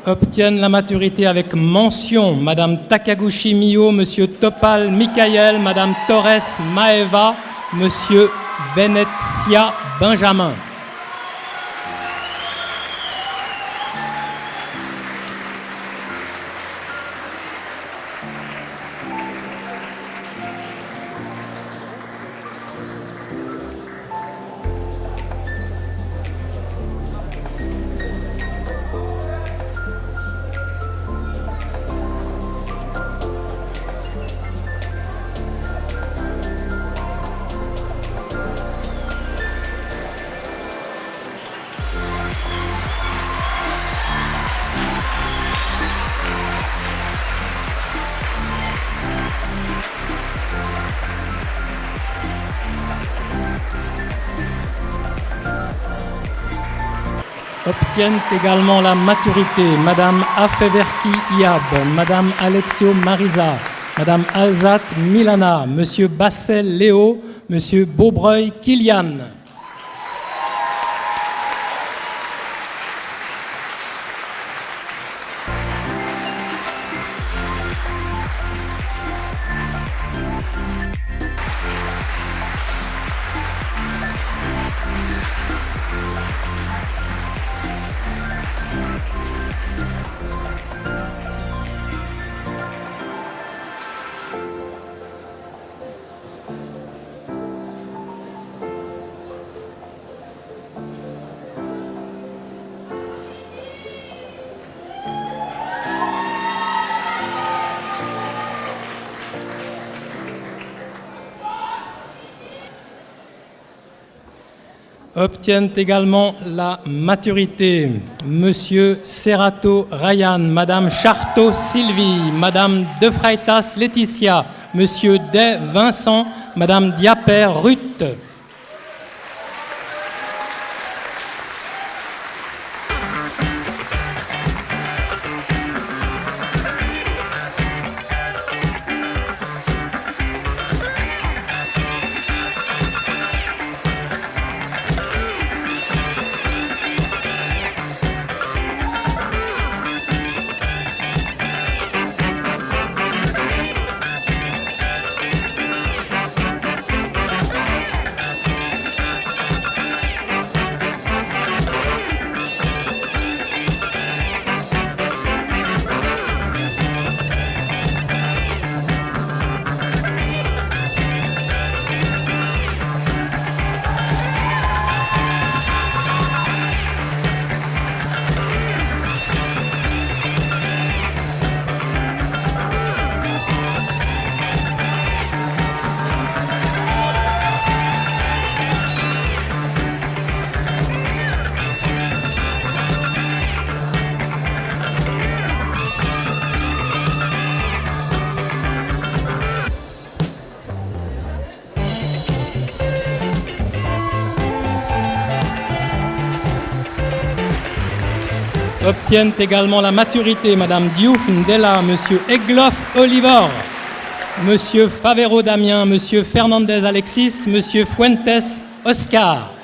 Speaker 8: Obtiennent la maturité avec mention Madame Takaguchi Mio, Monsieur Topal Michael, Madame Torres Maeva, Monsieur Venezia Benjamin. Obtiennent également la maturité Madame Afeverki Iab, Madame Alexio Marisa, Madame Alzat Milana, Monsieur Bassel Léo, Monsieur Beaubreuil Kilian. Obtiennent également la maturité Monsieur Serrato Ryan, Madame Charteau Sylvie, Madame De Freitas Laetitia, Monsieur Day Vincent, Madame Diaper Ruth. Obtiennent également la maturité Madame Diouf Ndella, Monsieur Egloff Oliver, Monsieur Favero Damien, Monsieur Fernandez Alexis, Monsieur Fuentes Oscar.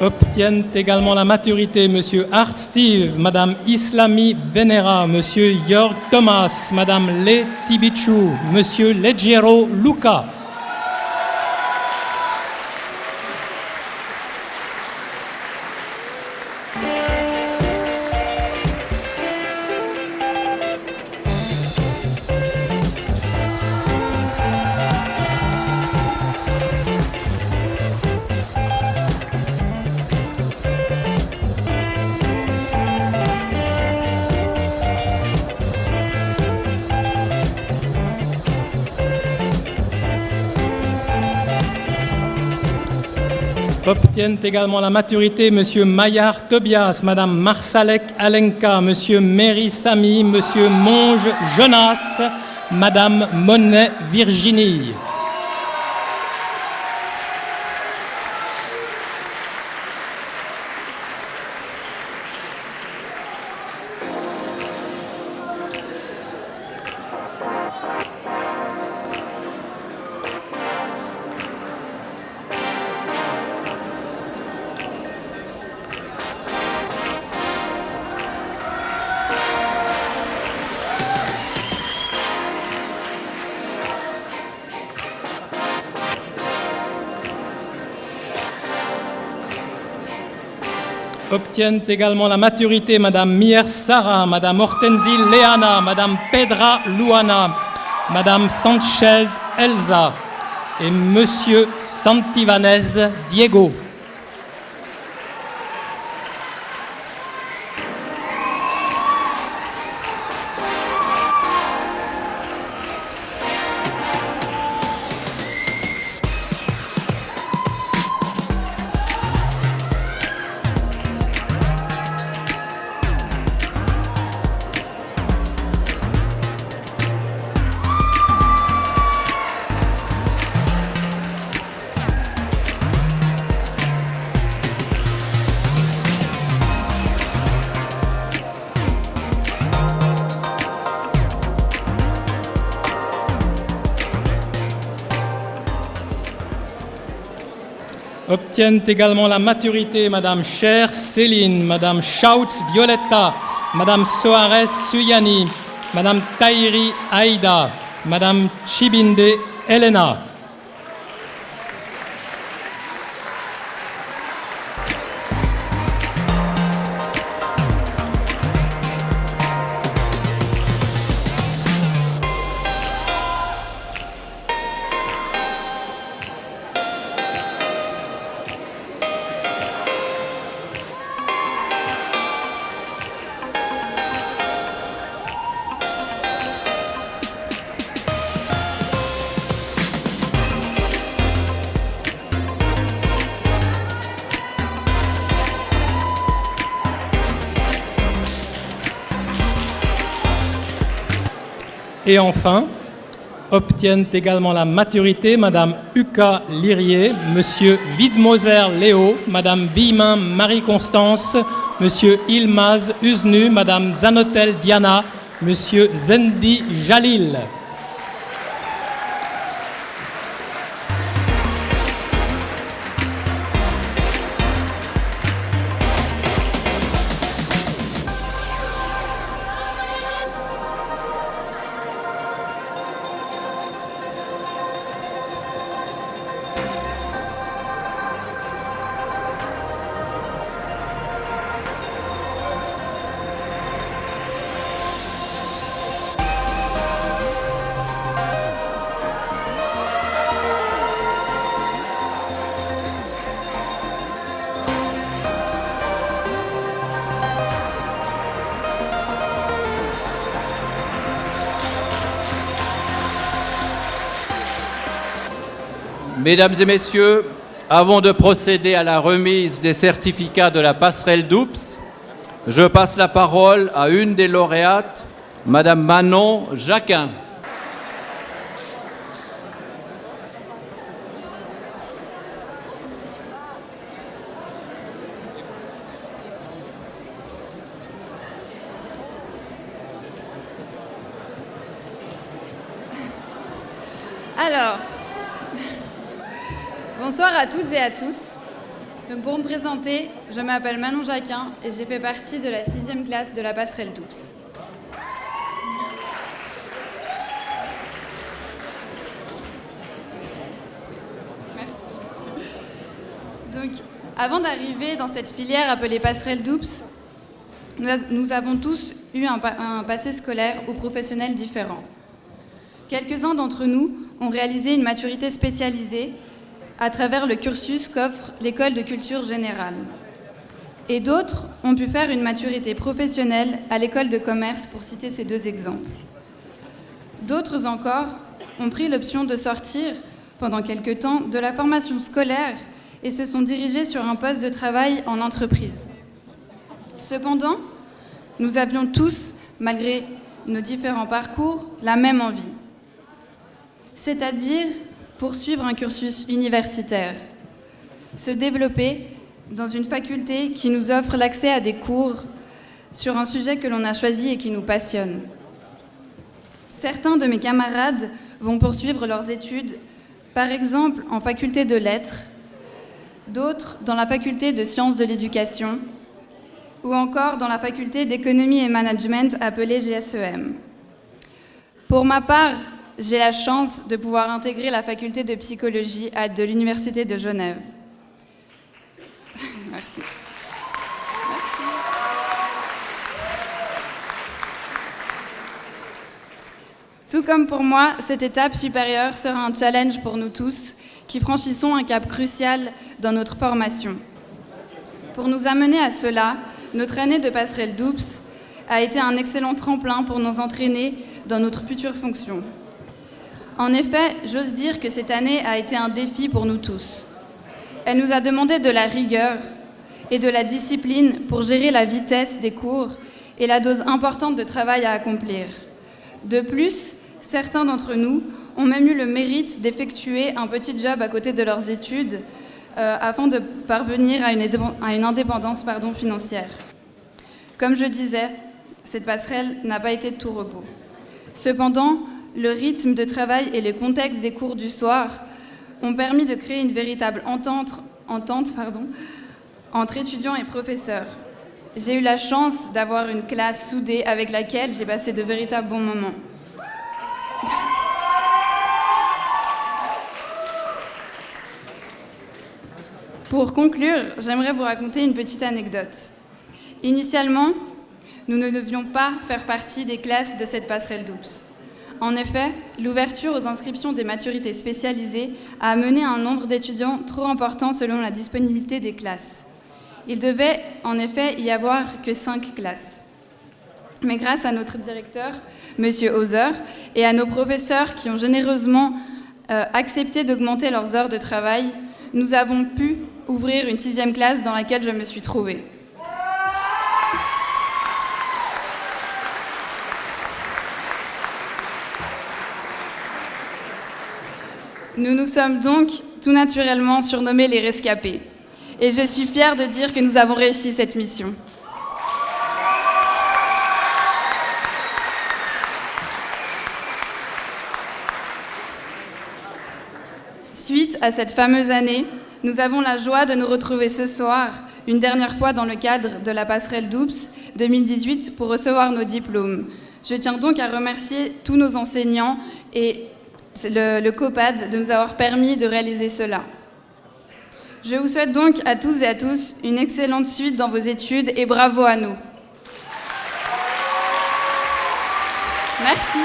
Speaker 8: Obtiennent également la maturité Monsieur Art Steve, Madame Islami Venera, Monsieur Jörg Thomas, Madame Le Tibichou, Monsieur Leggero Luca. Obtiennent également la maturité Monsieur Maillard Tobias, Madame Marsalek Alenka, Monsieur Mary Samy, Monsieur Monge Jonas, Madame Monet Virginie. Obtiennent également la maturité Madame Mier Sarah, Madame Hortensie Leana, Madame Pedra Luana, Madame Sanchez Elsa et Monsieur Santivanez Diego. Obtiennent également la maturité Madame Cher Céline, Madame Schautz Violetta, Madame Soares Suyani, Madame Tahiri Aïda, Madame Chibinde Elena. Et enfin, obtiennent également la maturité Madame Uka Lirier, Monsieur Widmoser Léo, Madame Villemin Marie-Constance, Monsieur Ilmaz Uznu, Madame Zanotel Diana, Monsieur Zendi Jalil.
Speaker 1: Mesdames et messieurs, avant de procéder à la remise des certificats de la passerelle d'Oups, je passe la parole à une des lauréates, Madame Manon Jacquin.
Speaker 9: Alors, bonsoir à toutes et à tous. Donc pour me présenter, je m'appelle Manon Jacquin et j'ai fait partie de la 6e classe de la passerelle d'Oupes. Merci. Donc, avant d'arriver dans cette filière appelée passerelle d'Oupes, nous avons tous eu un passé scolaire ou professionnel différent. Quelques-uns d'entre nous ont réalisé une maturité spécialisée à travers le cursus qu'offre l'école de culture générale. Et d'autres ont pu faire une maturité professionnelle à l'école de commerce, pour citer ces 2 exemples. D'autres encore ont pris l'option de sortir, pendant quelque temps, de la formation scolaire et se sont dirigés sur un poste de travail en entreprise. Cependant, nous avions tous, malgré nos différents parcours, la même envie, c'est-à-dire poursuivre un cursus universitaire, se développer dans une faculté qui nous offre l'accès à des cours sur un sujet que l'on a choisi et qui nous passionne. Certains de mes camarades vont poursuivre leurs études, par exemple en faculté de lettres, d'autres dans la faculté de sciences de l'éducation, ou encore dans la faculté d'économie et management appelée GSEM. Pour ma part, j'ai la chance de pouvoir intégrer la faculté de psychologie de l'Université de Genève. Merci. Tout comme pour moi, cette étape supérieure sera un challenge pour nous tous qui franchissons un cap crucial dans notre formation. Pour nous amener à cela, notre année de passerelle d'Oupes a été un excellent tremplin pour nous entraîner dans notre future fonction. En effet, j'ose dire que cette année a été un défi pour nous tous. Elle nous a demandé de la rigueur et de la discipline pour gérer la vitesse des cours et la dose importante de travail à accomplir. De plus, certains d'entre nous ont même eu le mérite d'effectuer un petit job à côté de leurs études afin de parvenir à une indépendance financière. Comme je disais, cette passerelle n'a pas été de tout repos. Cependant, le rythme de travail et le contexte des cours du soir ont permis de créer une véritable entente entre étudiants et professeurs. J'ai eu la chance d'avoir une classe soudée avec laquelle j'ai passé de véritables bons moments. Pour conclure, j'aimerais vous raconter une petite anecdote. Initialement, nous ne devions pas faire partie des classes de cette passerelle d'Oupes. En effet, l'ouverture aux inscriptions des maturités spécialisées a amené un nombre d'étudiants trop important selon la disponibilité des classes. Il devait en effet y avoir que 5 classes. Mais grâce à notre directeur, M. Hauser, et à nos professeurs qui ont généreusement accepté d'augmenter leurs heures de travail, nous avons pu ouvrir une 6e classe dans laquelle je me suis trouvée. Nous nous sommes donc tout naturellement surnommés les rescapés. Et je suis fière de dire que nous avons réussi cette mission. Suite à cette fameuse année, nous avons la joie de nous retrouver ce soir, une dernière fois dans le cadre de la passerelle d'Oupes 2018 pour recevoir nos diplômes. Je tiens donc à remercier tous nos enseignants et le COPAD de nous avoir permis de réaliser cela. Je vous souhaite donc à tous et à tous une excellente suite dans vos études et bravo à nous. Merci.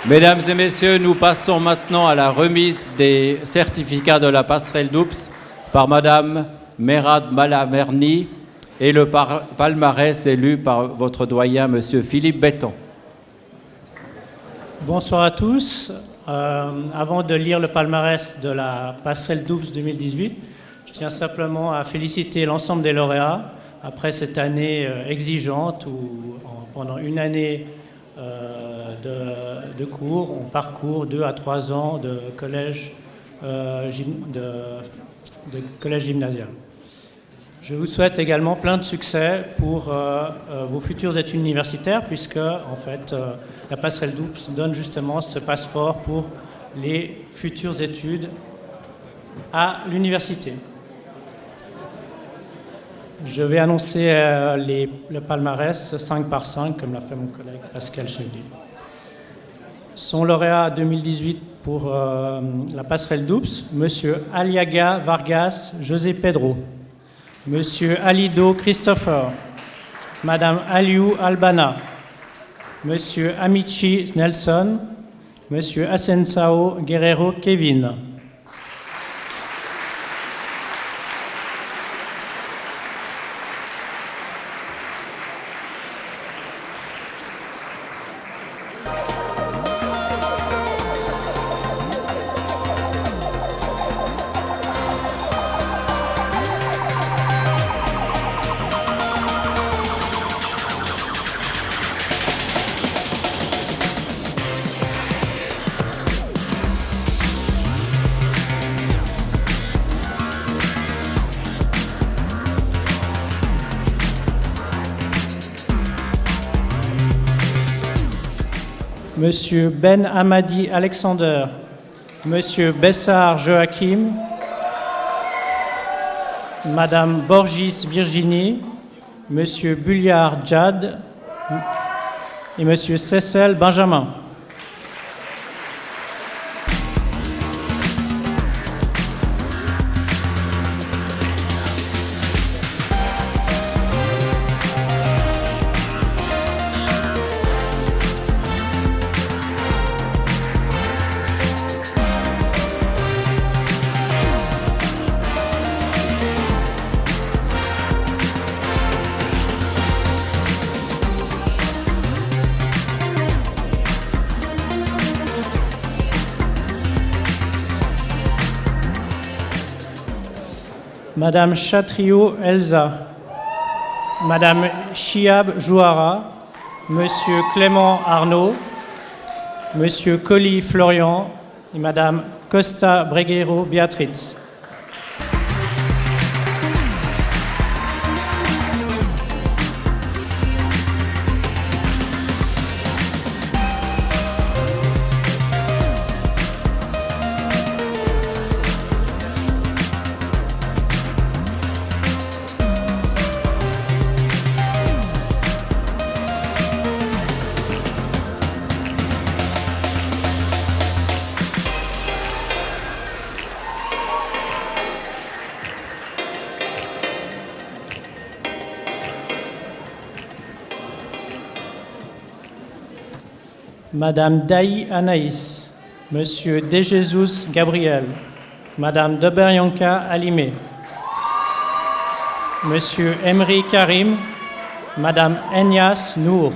Speaker 1: Mesdames et messieurs, nous passons maintenant à la remise des certificats de la passerelle d'Oupes par Madame Merad Malaverni et le palmarès élu par votre doyen, Monsieur Philippe Béton.
Speaker 8: Bonsoir à tous. Avant de lire le palmarès de la passerelle d'Oupes 2018, je tiens simplement à féliciter l'ensemble des lauréats après cette année exigeante où pendant une année de cours, on parcourt 2 à 3 ans de collège gymnasial. Je vous souhaite également plein de succès pour vos futures études universitaires puisque en fait, la passerelle d'Oupes donne justement ce passeport pour
Speaker 10: les futures études à l'université. Je vais annoncer le palmarès 5 par 5, comme l'a fait mon collègue Pascal Chevalier. Son lauréat 2018 pour la passerelle d'Oups, M. Aliaga Vargas José Pedro, M. Alido Christopher, Mme Aliou Albana, M. Amici Nelson, M. Asensao Guerrero Kevin. Monsieur Ben Hamadi Alexander, Monsieur Bessard Joachim, Madame Borgis Virginie, Monsieur Bulliard Jad et Monsieur Cécile Benjamin. Madame Chatriot Elsa, Madame Chiab Jouara, Monsieur Clément Arnaud, Monsieur Colli Florian et Madame Costa Breguero Beatriz. Madame Daï Anaïs, Monsieur De Jesus Gabriel, Madame Deberyanka Alimé, Monsieur Emery Karim, Madame Enyas Nour.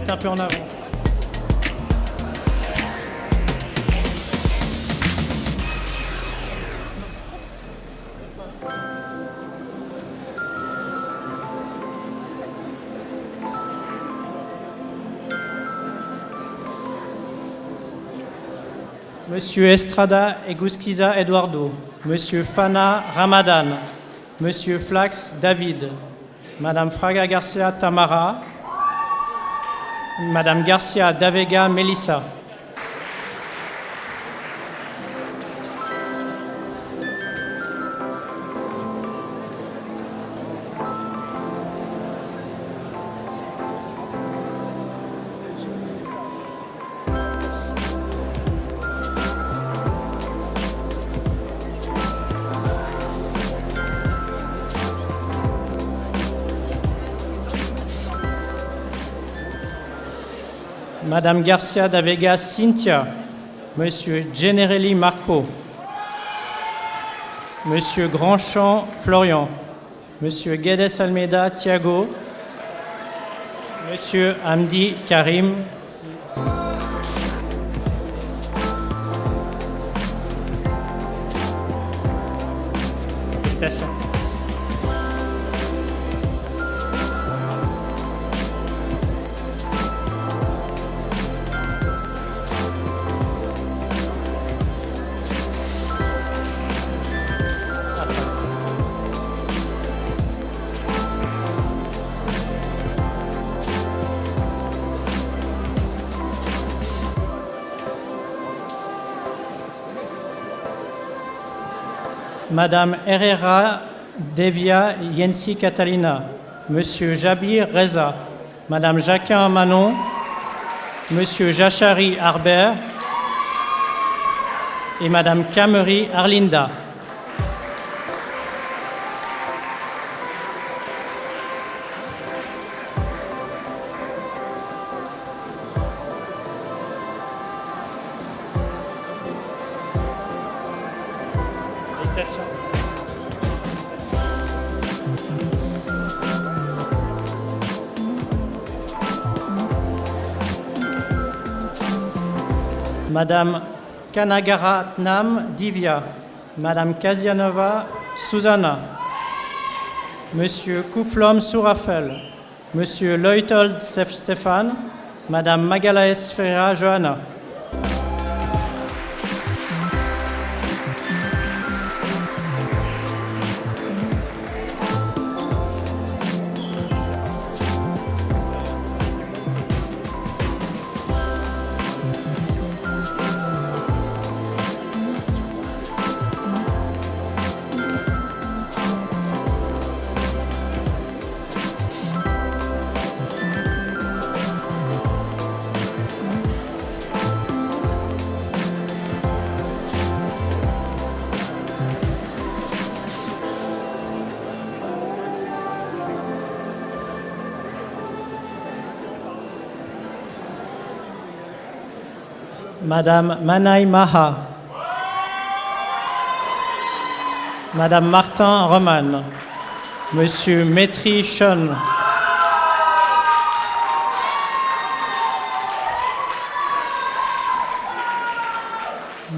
Speaker 10: Un peu en avant. Monsieur Estrada Egusquiza Eduardo, Monsieur Fana Ramadan, Monsieur Flax David, Madame Fraga Garcia Tamara, Madame Garcia Davega Melissa. Madame Garcia Davega Cynthia, Monsieur Generelli Marco, Monsieur Grandchamp Florian, Monsieur Guedes Almeida Thiago, Monsieur Hamdi Karim, félicitations. Madame Herrera Devia Yensi Catalina, Monsieur Jabir Reza, Madame Jacquin Manon, Monsieur Jachari Harbert et Madame Camery Arlinda. Félicitations. Madame Kanagaratnam Divya, Madame Kazianova Susanna, Monsieur Kouflom Sourafel, Monsieur Leutold Stéphane, Madame Magalaes Ferreira Johanna. Madame Manaï Maha, Madame Martin Roman, Monsieur Maitri Sean,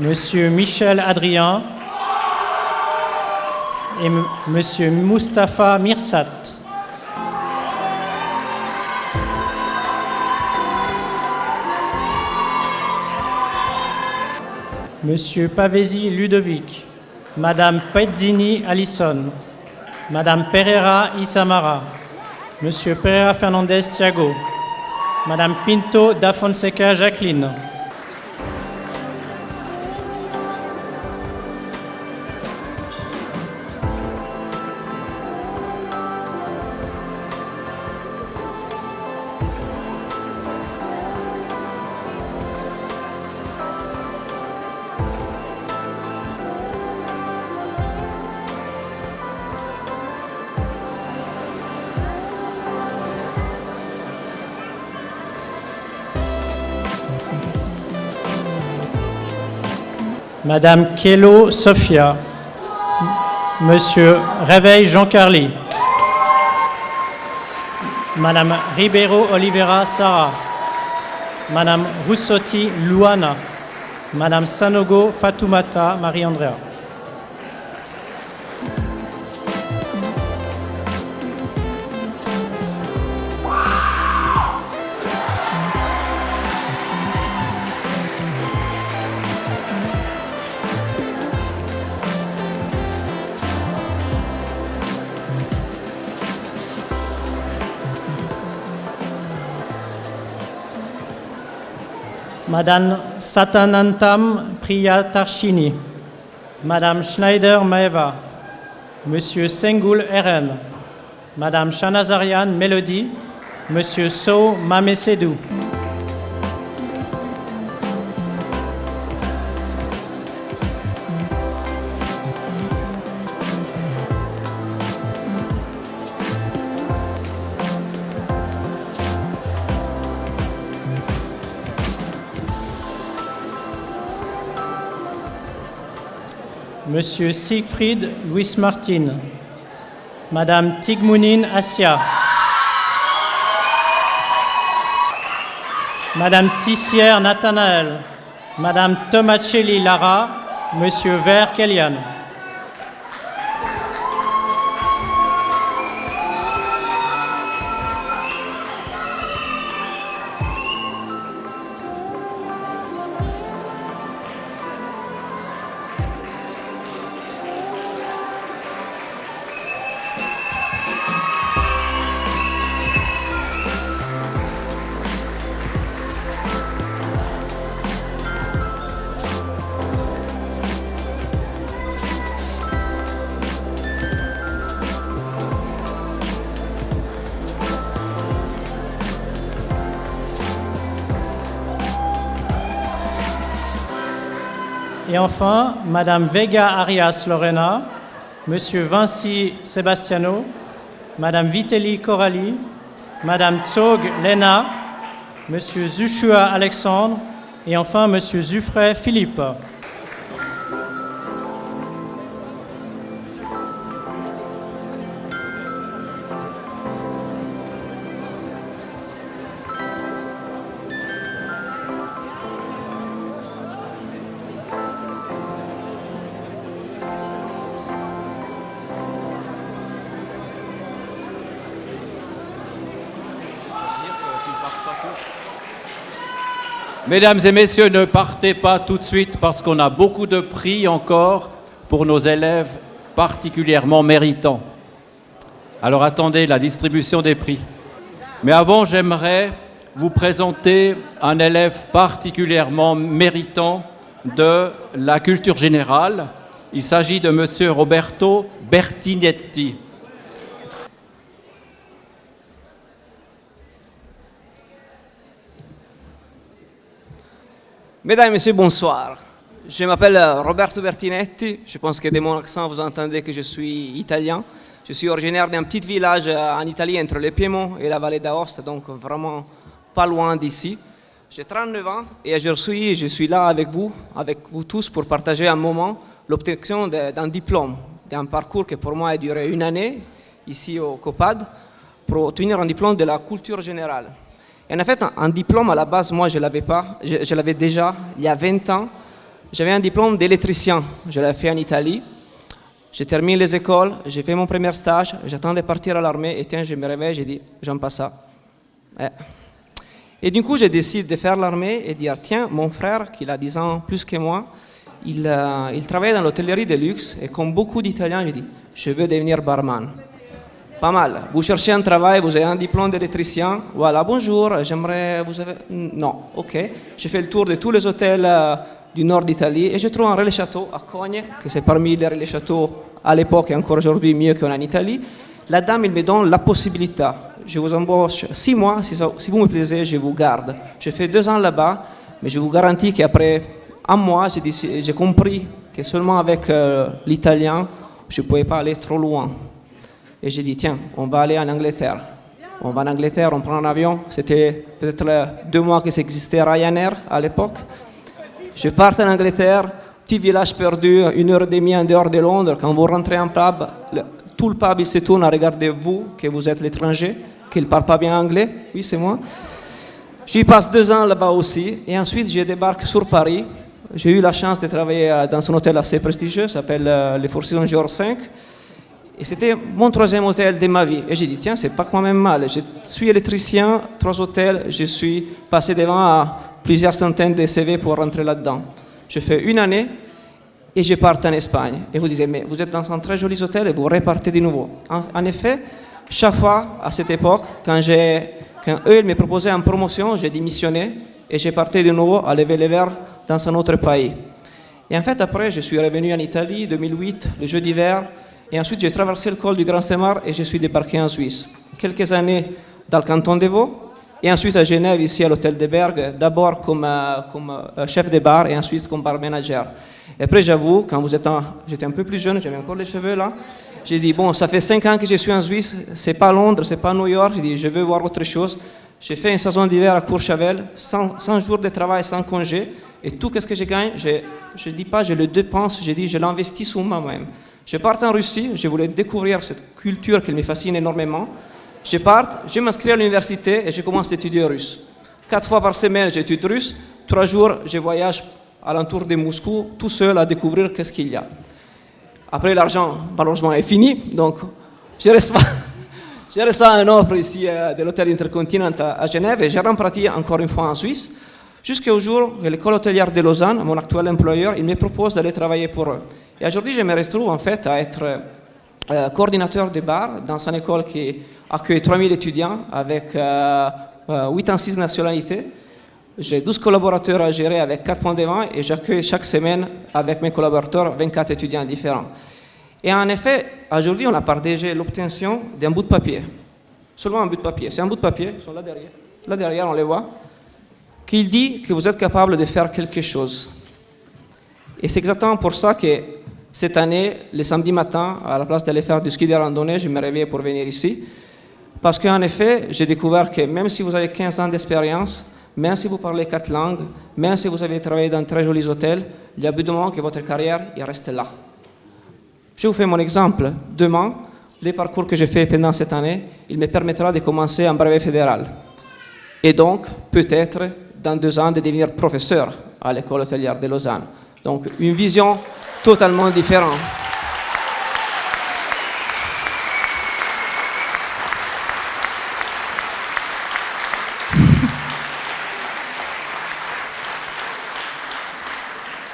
Speaker 10: Monsieur Michel Adrien et Monsieur Mustapha Mirsat. Monsieur Pavesi Ludovic, Madame Pezzini Alison, Madame Pereira Isamara, Monsieur Pereira Fernandez Thiago, Madame Pinto da Fonseca Jacqueline. Madame Kello Sophia, Monsieur Réveil Jean-Carly, Madame Ribeiro Oliveira Sarah, Madame Russotti Luana, Madame Sanogo Fatoumata Marie-Andrea. Madame Satanantam Priyatarshini, Madame Schneider Maeva, Monsieur Sengoul Eren, Madame Shanazarian Mélodie, Monsieur Sow Mamesedou. Monsieur Siegfried Luis Martin, Madame Tigmounine Assia, Madame Tissière Nathanaël, Madame Tomacelli Lara, Monsieur Vert Kélian. Et enfin, Madame Vega Arias Lorena, Monsieur Vinci Sebastiano, Madame Vitelli Coralie, Madame Tsog Lena, Monsieur Zushua Alexandre et enfin Monsieur Zuffray Philippe.
Speaker 1: Mesdames et messieurs, ne partez pas tout de suite parce qu'on a beaucoup de prix encore pour nos élèves particulièrement méritants. Alors attendez la distribution des prix. Mais avant, j'aimerais vous présenter un élève particulièrement méritant de la culture générale. Il s'agit de Monsieur Roberto Bertinetti.
Speaker 11: Mesdames et messieurs, bonsoir. Je m'appelle Roberto Bertinetti. Je pense que de mon accent, vous entendez que je suis italien. Je suis originaire d'un petit village en Italie entre le Piémont et la vallée d'Aoste, donc vraiment pas loin d'ici. J'ai 39 ans et je suis là avec vous tous pour partager un moment l'obtention d'un diplôme, d'un parcours qui pour moi a duré une année ici au COPAD pour obtenir un diplôme de la culture générale. Et en fait, un diplôme à la base, moi je l'avais pas, je l'avais déjà il y a 20 ans. J'avais un diplôme d'électricien, je l'avais fait en Italie. J'ai terminé les écoles, j'ai fait mon premier stage, j'attendais de partir à l'armée et tiens, je me réveille, j'ai dit, j'aime pas ça. Et du coup, j'ai décidé de faire l'armée et de dire, tiens, mon frère, qui a 10 ans plus que moi, il travaille dans l'hôtellerie de luxe et comme beaucoup d'Italiens, j'ai dit, je veux devenir barman. Pas mal. Vous cherchez un travail, vous avez un diplôme d'électricien. Voilà, bonjour, j'aimerais... Vous avez... Non, ok. J'ai fait le tour de tous les hôtels du nord d'Italie et je trouve un relais château à Cogne, que c'est parmi les relais châteaux à l'époque et encore aujourd'hui mieux qu'on a en Italie. La dame, il me donne la possibilité. Je vous embauche 6 mois, si vous me plaisez, je vous garde. J'ai fait 2 ans là-bas, mais je vous garantis qu'après 1 mois, j'ai compris que seulement avec l'italien, je ne pouvais pas aller trop loin. Et j'ai dit, tiens, on va aller en Angleterre. On va en Angleterre, on prend un avion. C'était peut-être 2 mois que ça existait Ryanair à l'époque. Je pars en Angleterre, petit village perdu, 1h30 en dehors de Londres. Quand vous rentrez en pub, tout le pub il se tourne à regarder vous, que vous êtes l'étranger, qu'il ne parle pas bien anglais. Oui, c'est moi. J'y passe 2 ans là-bas aussi. Et ensuite, je débarque sur Paris. J'ai eu la chance de travailler dans un hôtel assez prestigieux, ça s'appelle les Four Seasons Georges V. Et c'était mon 3e hôtel de ma vie. Et j'ai dit, tiens, c'est pas quand même mal. Je suis électricien, 3 hôtels, je suis passé devant à plusieurs centaines de CV pour rentrer là-dedans. Je fais 1 année et je pars en Espagne. Et vous disiez, mais vous êtes dans un très joli hôtel et vous repartez de nouveau. En effet, chaque fois, à cette époque, quand eux me proposaient une promotion, j'ai démissionné et j'ai parti de nouveau à lever les verres dans un autre pays. Et en fait, après, je suis revenu en Italie, 2008, le jeu d'hiver. Et ensuite, j'ai traversé le col du Grand Semar et je suis débarqué en Suisse. Quelques années dans le canton de Vaud, et ensuite à Genève, ici à l'hôtel de Bergue, d'abord comme chef de bar et ensuite comme bar manager. Et après, j'avoue, quand j'étais un peu plus jeune, j'avais encore les cheveux là, j'ai dit, bon, ça fait 5 ans que je suis en Suisse, c'est pas Londres, c'est pas New York, j'ai dit, je veux voir autre chose. J'ai fait une saison d'hiver à Courchevel, 100 jours de travail sans congé, Et tout ce que je gagne, je ne dis pas je le dépense, je dis je l'investis sur moi-même. Je pars en Russie, je voulais découvrir cette culture qui me fascine énormément. Je m'inscris à l'université et je commence à étudier russe. 4 fois par semaine, j'étudie russe. 3 jours, je voyage alentour de Moscou, tout seul à découvrir qu'est-ce qu'il y a. Après, l'argent, malheureusement, est fini. Donc, je reçois une offre ici de l'hôtel Intercontinental à Genève et j'ai remparti encore une fois en Suisse. Jusqu'au jour où l'école hôtelière de Lausanne, mon actuel employeur, il me propose d'aller travailler pour eux. Et aujourd'hui, je me retrouve en fait à être coordinateur de bar dans une école qui accueille 3000 étudiants avec 86 nationalités. J'ai 12 collaborateurs à gérer avec 4 points de vente et j'accueille chaque semaine avec mes collaborateurs 24 étudiants différents. Et en effet, aujourd'hui, on a partagé l'obtention d'un bout de papier. Seulement un bout de papier. C'est un bout de papier, ils sont là derrière. Là derrière, on les voit. Qui dit que vous êtes capable de faire quelque chose. Et c'est exactement pour ça que cette année, le samedi matin, à la place d'aller faire du ski de randonnée, je me réveillais pour venir ici. Parce qu'en effet, j'ai découvert que même si vous avez 15 ans d'expérience, même si vous parlez 4 langues, même si vous avez travaillé dans de très jolis hôtels, il y a beaucoup de moments que votre carrière il reste là. Je vous fais mon exemple. Demain, le parcours que j'ai fait pendant cette année, il me permettra de commencer un brevet fédéral. Et donc, peut-être, dans 2 ans, de devenir professeur à l'école hôtelière de Lausanne. Donc, une vision totalement différente.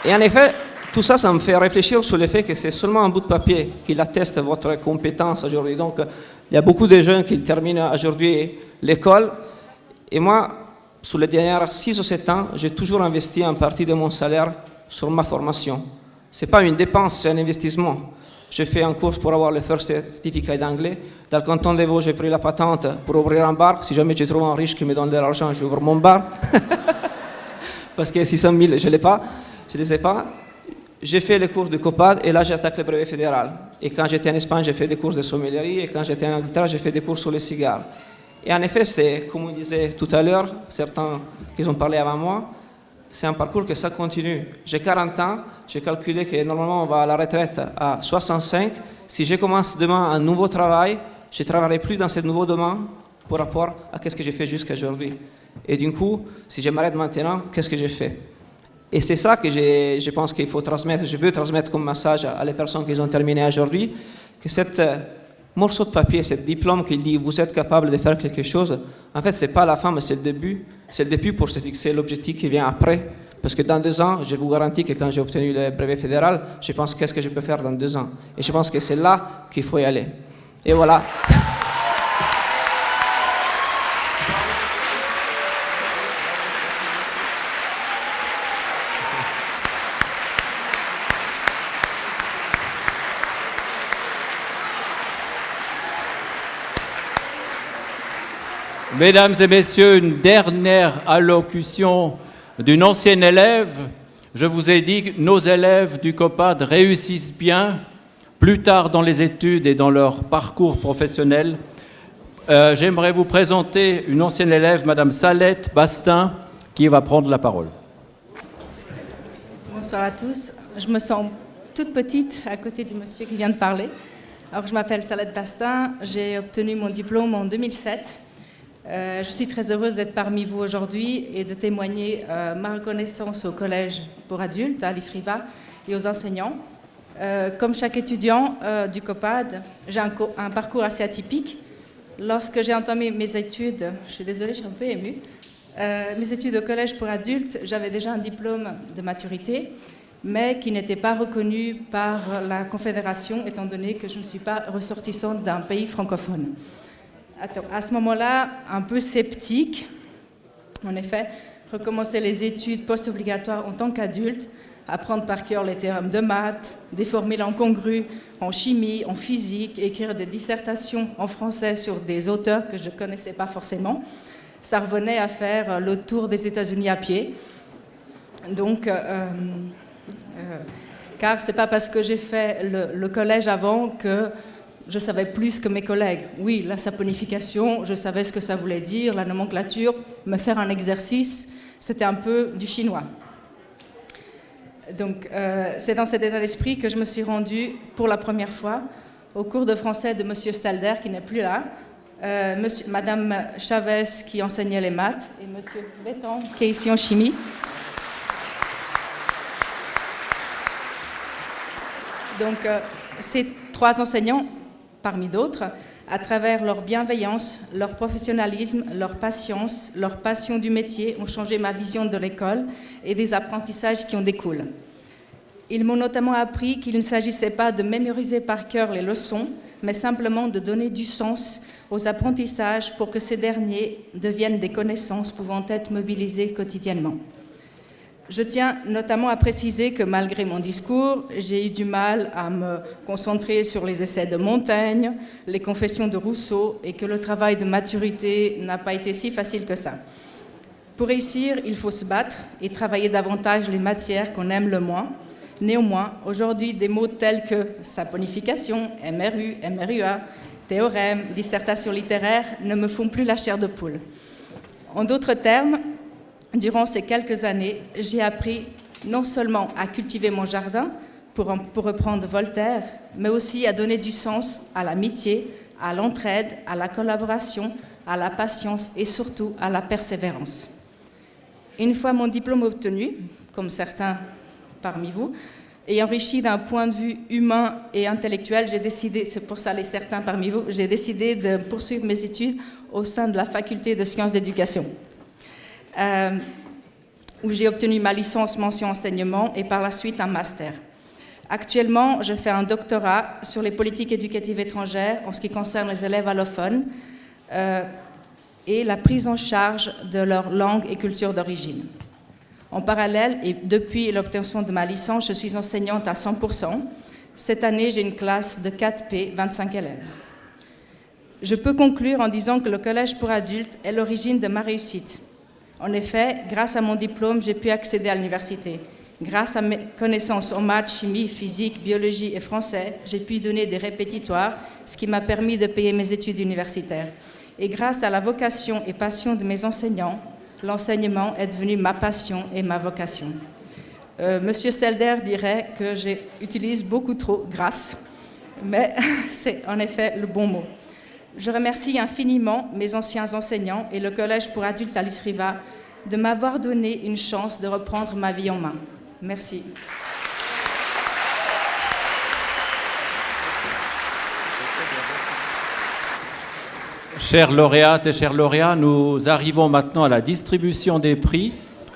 Speaker 11: Et en effet, tout ça, ça me fait réfléchir sur le fait que c'est seulement un bout de papier qui atteste votre compétence aujourd'hui. Donc, il y a beaucoup de jeunes qui terminent aujourd'hui l'école. Et moi, sur les dernières 6 ou 7 ans, j'ai toujours investi une partie de mon salaire sur ma formation. Ce n'est pas une dépense, c'est un investissement. J'ai fait un cours pour avoir le first certificat d'anglais. Dans le canton de Vaud, j'ai pris la patente pour ouvrir un bar. Si jamais je trouve un riche qui me donne de l'argent, j'ouvre mon bar. Parce que 600 000, je ne les ai pas. J'ai fait les cours de COPAD et là, j'attaque le brevet fédéral. Et quand j'étais en Espagne, j'ai fait des cours de sommellerie. Et quand j'étais en Angleterre, j'ai fait des cours sur les cigares. Et en effet, c'est, comme on disait tout à l'heure, certains qui ont parlé avant moi, c'est un parcours que ça continue. J'ai 40 ans, j'ai calculé que normalement on va à la retraite à 65. Si je commence demain un nouveau travail, je ne travaillerai plus dans ce nouveau domaine par rapport à ce que j'ai fait jusqu'à aujourd'hui. Et du coup, si je m'arrête maintenant, qu'est-ce que j'ai fait? Et c'est ça que je pense qu'il faut transmettre, je veux transmettre comme message à les personnes qui ont terminé aujourd'hui, que cette morceau de papier, ce diplôme qui dit vous êtes capable de faire quelque chose, en fait, ce n'est pas la fin, mais c'est le début. C'est le début pour se fixer l'objectif qui vient après. Parce que dans 2 ans, je vous garantis que quand j'ai obtenu le brevet fédéral, je pense qu'est-ce que je peux faire dans 2 ans. Et je pense que c'est là qu'il faut y aller. Et voilà.
Speaker 1: Mesdames et messieurs, une dernière allocution d'une ancienne élève. Je vous ai dit que nos élèves du COPAD réussissent bien plus tard dans les études et dans leur parcours professionnel. J'aimerais vous présenter une ancienne élève, Madame Salette Bastin, qui va prendre la parole.
Speaker 12: Bonsoir à tous. Je me sens toute petite à côté du monsieur qui vient de parler. Alors, je m'appelle Salette Bastin, j'ai obtenu mon diplôme en 2007. Je suis très heureuse d'être parmi vous aujourd'hui et de témoigner ma reconnaissance au collège pour adultes, à Alice Riva, et aux enseignants. Comme chaque étudiant du COPAD, j'ai un parcours assez atypique. Lorsque j'ai entamé mes études, je suis désolée, je suis un peu émue, mes études au collège pour adultes, j'avais déjà un diplôme de maturité, mais qui n'était pas reconnu par la Confédération, étant donné que je ne suis pas ressortissante d'un pays francophone. À ce moment-là, un peu sceptique, en effet, recommencer les études post-obligatoires en tant qu'adulte, apprendre par cœur les théorèmes de maths, des formules incongrues en chimie, en physique, écrire des dissertations en français sur des auteurs que je ne connaissais pas forcément. Ça revenait à faire le tour des États-Unis à pied. Donc, car ce n'est pas parce que j'ai fait le collège avant que je savais plus que mes collègues. Oui, la saponification, je savais ce que ça voulait dire, la nomenclature, me faire un exercice, c'était un peu du chinois. Donc, c'est dans cet état d'esprit que je me suis rendue pour la première fois au cours de français de Monsieur Stalder, qui n'est plus là, Madame Chavez, qui enseignait les maths, et Monsieur Béton, qui est ici en chimie. Donc, ces 3 enseignants, parmi d'autres, à travers leur bienveillance, leur professionnalisme, leur patience, leur passion du métier, ont changé ma vision de l'école et des apprentissages qui en découlent. Ils m'ont notamment appris qu'il ne s'agissait pas de mémoriser par cœur les leçons, mais simplement de donner du sens aux apprentissages pour que ces derniers deviennent des connaissances pouvant être mobilisées quotidiennement. Je tiens notamment à préciser que malgré mon discours, j'ai eu du mal à me concentrer sur les essais de Montaigne, les confessions de Rousseau, et que le travail de maturité n'a pas été si facile que ça. Pour réussir, il faut se battre et travailler davantage les matières qu'on aime le moins. Néanmoins, aujourd'hui, des mots tels que saponification, MRU, MRUA, théorème, dissertation littéraire ne me font plus la chair de poule. En d'autres termes, durant ces quelques années, j'ai appris non seulement à cultiver mon jardin, pour reprendre Voltaire, mais aussi à donner du sens à l'amitié, à l'entraide, à la collaboration, à la patience et surtout à la persévérance. Une fois mon diplôme obtenu, comme certains parmi vous, et enrichi d'un point de vue humain et intellectuel, j'ai décidé, c'est pour ça les certains parmi vous, j'ai décidé de poursuivre mes études au sein de la faculté de sciences d'éducation. Où j'ai obtenu ma licence mention enseignement et par la suite un master. Actuellement, je fais un doctorat sur les politiques éducatives étrangères en ce qui concerne les élèves allophones et la prise en charge de leur langue et culture d'origine. En parallèle, et depuis l'obtention de ma licence, je suis enseignante à 100%. Cette année, j'ai une classe de 4P, 25 élèves. Je peux conclure en disant que le collège pour adultes est l'origine de ma réussite. En effet, grâce à mon diplôme, j'ai pu accéder à l'université. Grâce à mes connaissances en maths, chimie, physique, biologie et français, j'ai pu donner des répétitoires, ce qui m'a permis de payer mes études universitaires. Et grâce à la vocation et passion de mes enseignants, l'enseignement est devenu ma passion et ma vocation. Monsieur Stalder dirait que j'utilise beaucoup trop grâce, mais c'est en effet le bon mot. Je remercie infiniment mes anciens enseignants et le Collège pour adultes Alice Riva de m'avoir donné une chance de reprendre ma vie en main. Merci.
Speaker 1: Chères lauréates et chers lauréats, nous arrivons maintenant à la distribution des prix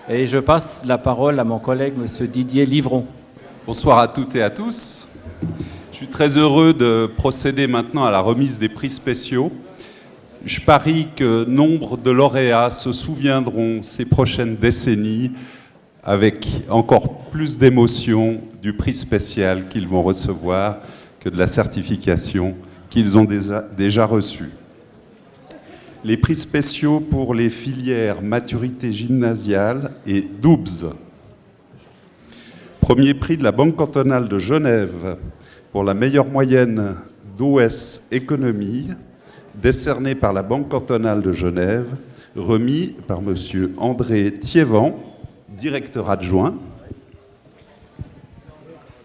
Speaker 1: et je passe la parole à mon collègue, monsieur Didier Livron.
Speaker 13: Bonsoir à toutes et à tous. Je suis très heureux de procéder maintenant à la remise des prix spéciaux. Je parie que nombre de lauréats se souviendront ces prochaines décennies avec encore plus d'émotion du prix spécial qu'ils vont recevoir que de la certification qu'ils ont déjà reçue. Les prix spéciaux pour les filières maturité gymnasiale et DOUBS. Premier prix de la Banque cantonale de Genève pour la meilleure moyenne d'OS économie, décerné par la Banque cantonale de Genève, remis par M. André Thiévan, directeur adjoint.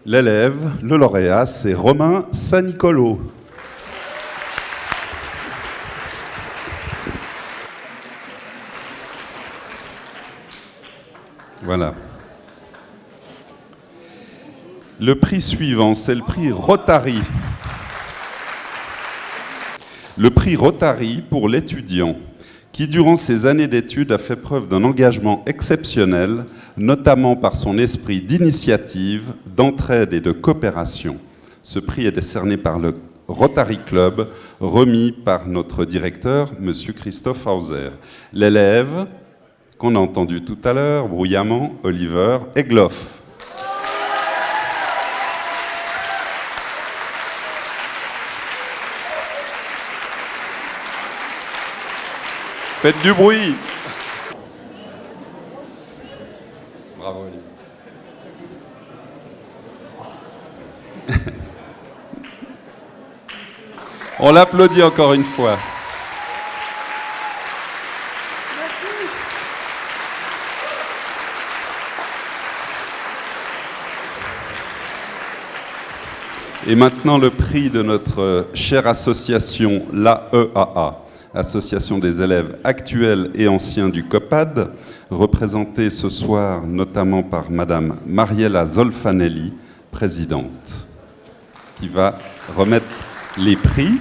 Speaker 13: L'élève, le lauréat, c'est Romain Saint-Nicolo. Voilà. Le prix suivant, c'est le prix Rotary. Le prix Rotary pour l'étudiant, qui durant ses années d'études a fait preuve d'un engagement exceptionnel, notamment par son esprit d'initiative, d'entraide et de coopération. Ce prix est décerné par le Rotary Club, remis par notre directeur, M. Christophe Hauser. L'élève, qu'on a entendu tout à l'heure, bruyamment, Oliver Egloff. Faites du bruit. Bravo, Olivier. On l'applaudit encore une fois. Et maintenant, le prix de notre chère association, l'AEAA, Association des élèves actuels et anciens du COPAD, représentée ce soir notamment par Madame Mariella Zolfanelli, présidente, qui va remettre les prix.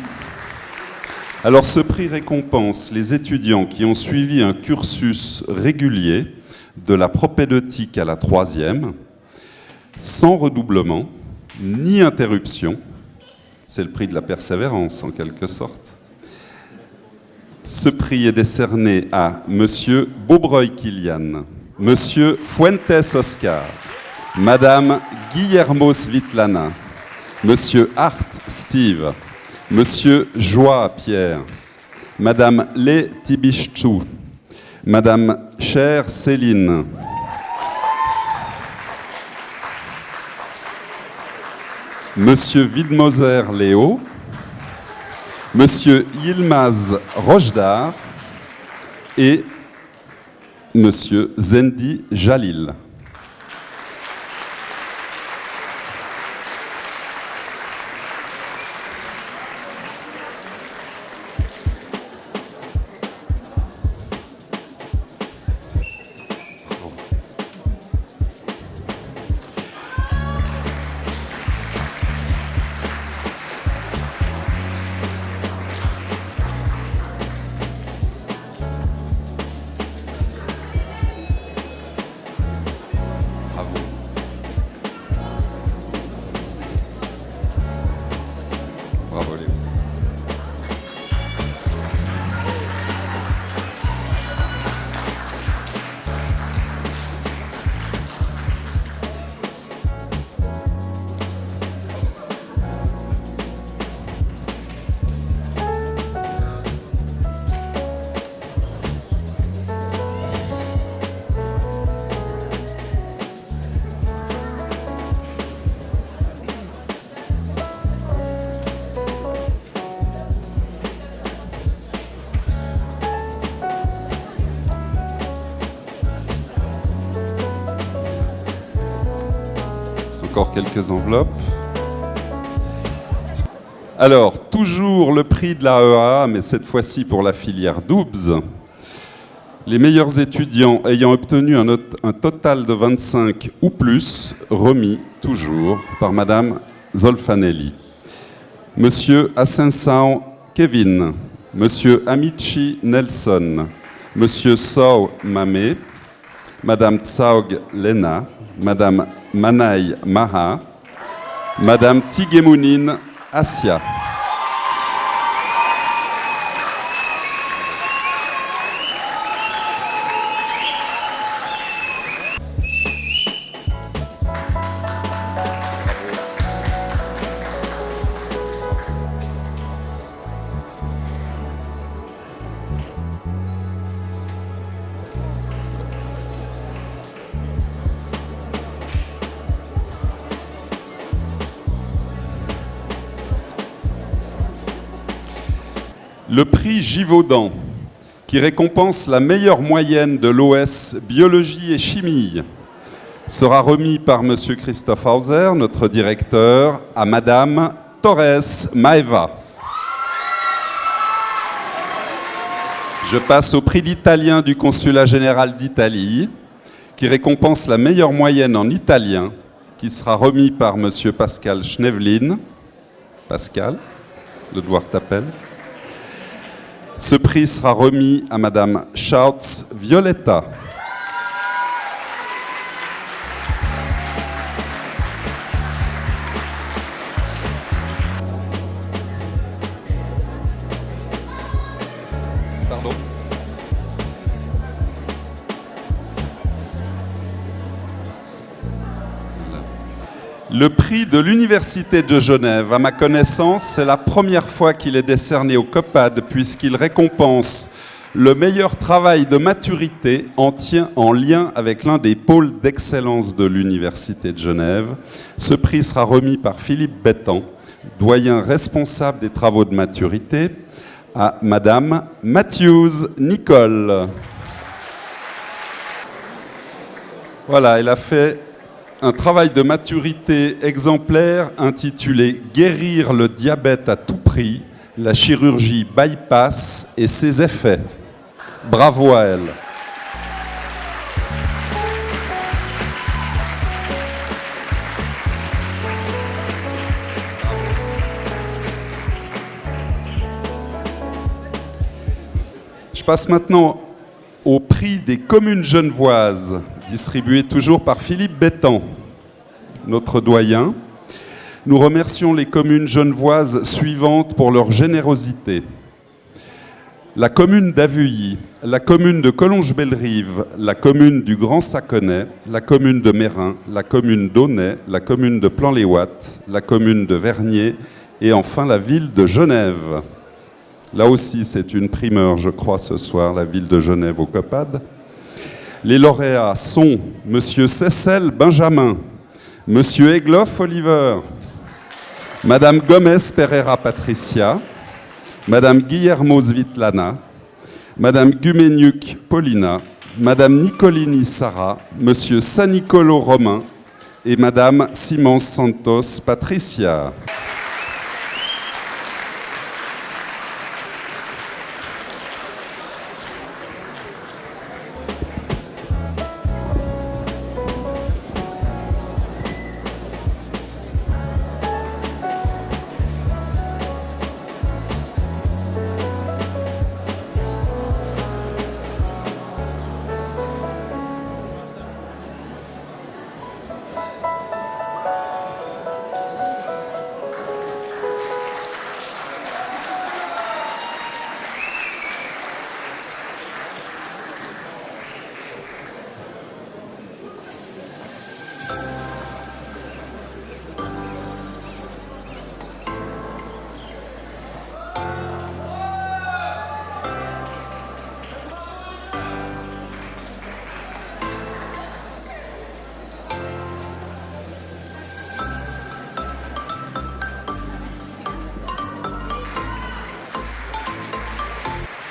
Speaker 13: Alors, ce prix récompense les étudiants qui ont suivi un cursus régulier de la propédeutique à la 3e, sans redoublement, ni interruption. C'est le prix de la persévérance, en quelque sorte. Ce prix est décerné à Monsieur Beaubreuil Kylian, Monsieur Fuentes Oscar, Madame Guillermo Svitlana, Monsieur Hart Steve, Monsieur Joie Pierre, Madame Lé Tibichou, Madame Cher Céline, Monsieur Widmoser Léo, Monsieur Yilmaz Rojdar et Monsieur Zendi Jalil. Bravo Léo. Encore quelques enveloppes. Alors, toujours le prix de la EAA, mais cette fois-ci pour la filière DOUBS. Les meilleurs étudiants ayant obtenu un total de 25 ou plus, remis toujours par Madame Zolfanelli. Monsieur Asensao Kevin, Monsieur Amici Nelson, Monsieur Sao Mame, Madame Tsaog Lena, Madame Manai Maha, Madame Tigemounine Asia. Le prix Givaudan, qui récompense la meilleure moyenne de l'OS Biologie et Chimie, sera remis par Monsieur Christophe Hauser, notre directeur, à Madame Torres Maeva. Je passe au prix d'italien du Consulat général d'Italie, qui récompense la meilleure moyenne en italien, qui sera remis par Monsieur Pascal Schnevlin. Pascal, le devoir t'appelle. Ce prix sera remis à Madame Schautz Violetta. Pardon. Le prix de l'Université de Genève, à ma connaissance, c'est la première fois qu'il est décerné au COPAD puisqu'il récompense le meilleur travail de maturité en lien avec l'un des pôles d'excellence de l'Université de Genève. Ce prix sera remis par Philippe Bettan, doyen responsable des travaux de maturité, à Madame Matthews Nicole. Voilà, elle a fait un travail de maturité exemplaire intitulé « Guérir le diabète à tout prix, la chirurgie bypass et ses effets ». Bravo à elle. Je passe maintenant au prix des communes genevoises, distribué toujours par Philippe Bétan, notre doyen. Nous remercions les communes genevoises suivantes pour leur générosité. La commune d'Avuilly, la commune de Collonges-Bellerive, la commune du Grand Saconnet, la commune de Mérin, la commune d'Aunay, la commune de Plan-les-Ouates, la commune de Vernier et enfin la ville de Genève. Là aussi, c'est une primeur, je crois, ce soir, la ville de Genève au COPAD. Les lauréats sont Monsieur Cécile Benjamin, Monsieur Egloff Oliver, Madame Gomez Pereira Patricia, Madame Guillermo Svitlana, Madame Gumeniuk Paulina, Madame Nicolini Sarah, Monsieur Sanicolo Romain et Madame Simons Santos Patricia.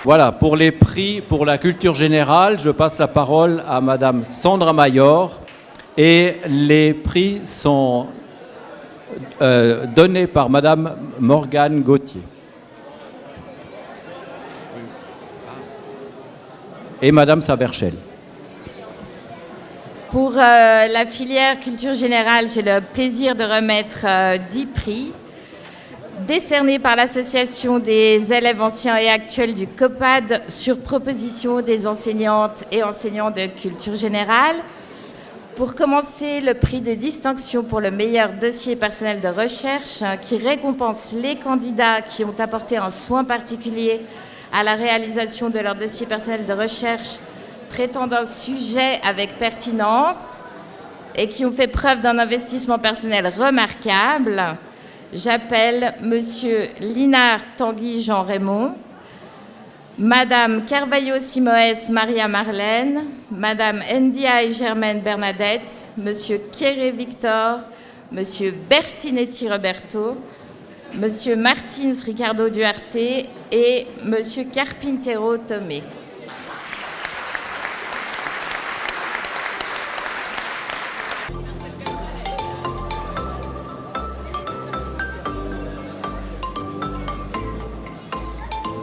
Speaker 1: Voilà, pour les prix pour la culture générale, je passe la parole à Madame Sandra Mayor et les prix sont donnés par Madame Morgane Gauthier. Et Madame Saverchel.
Speaker 14: Pour la filière culture générale, j'ai le plaisir de remettre 10 prix décernés par l'association des élèves anciens et actuels du COPAD sur proposition des enseignantes et enseignants de culture générale. Pour commencer, le prix de distinction pour le meilleur dossier personnel de recherche qui récompense les candidats qui ont apporté un soin particulier à la réalisation de leur dossier personnel de recherche traitant d'un sujet avec pertinence et qui ont fait preuve d'un investissement personnel remarquable. J'appelle Monsieur Linard Tanguy Jean Raymond, Madame Carvalho Simoes Maria Marlène, Madame Ndiaye Germaine Bernadette, Monsieur Kéré Victor, Monsieur Bertinetti Roberto, Monsieur Martins Ricardo Duarte et Monsieur Carpintero Tomé.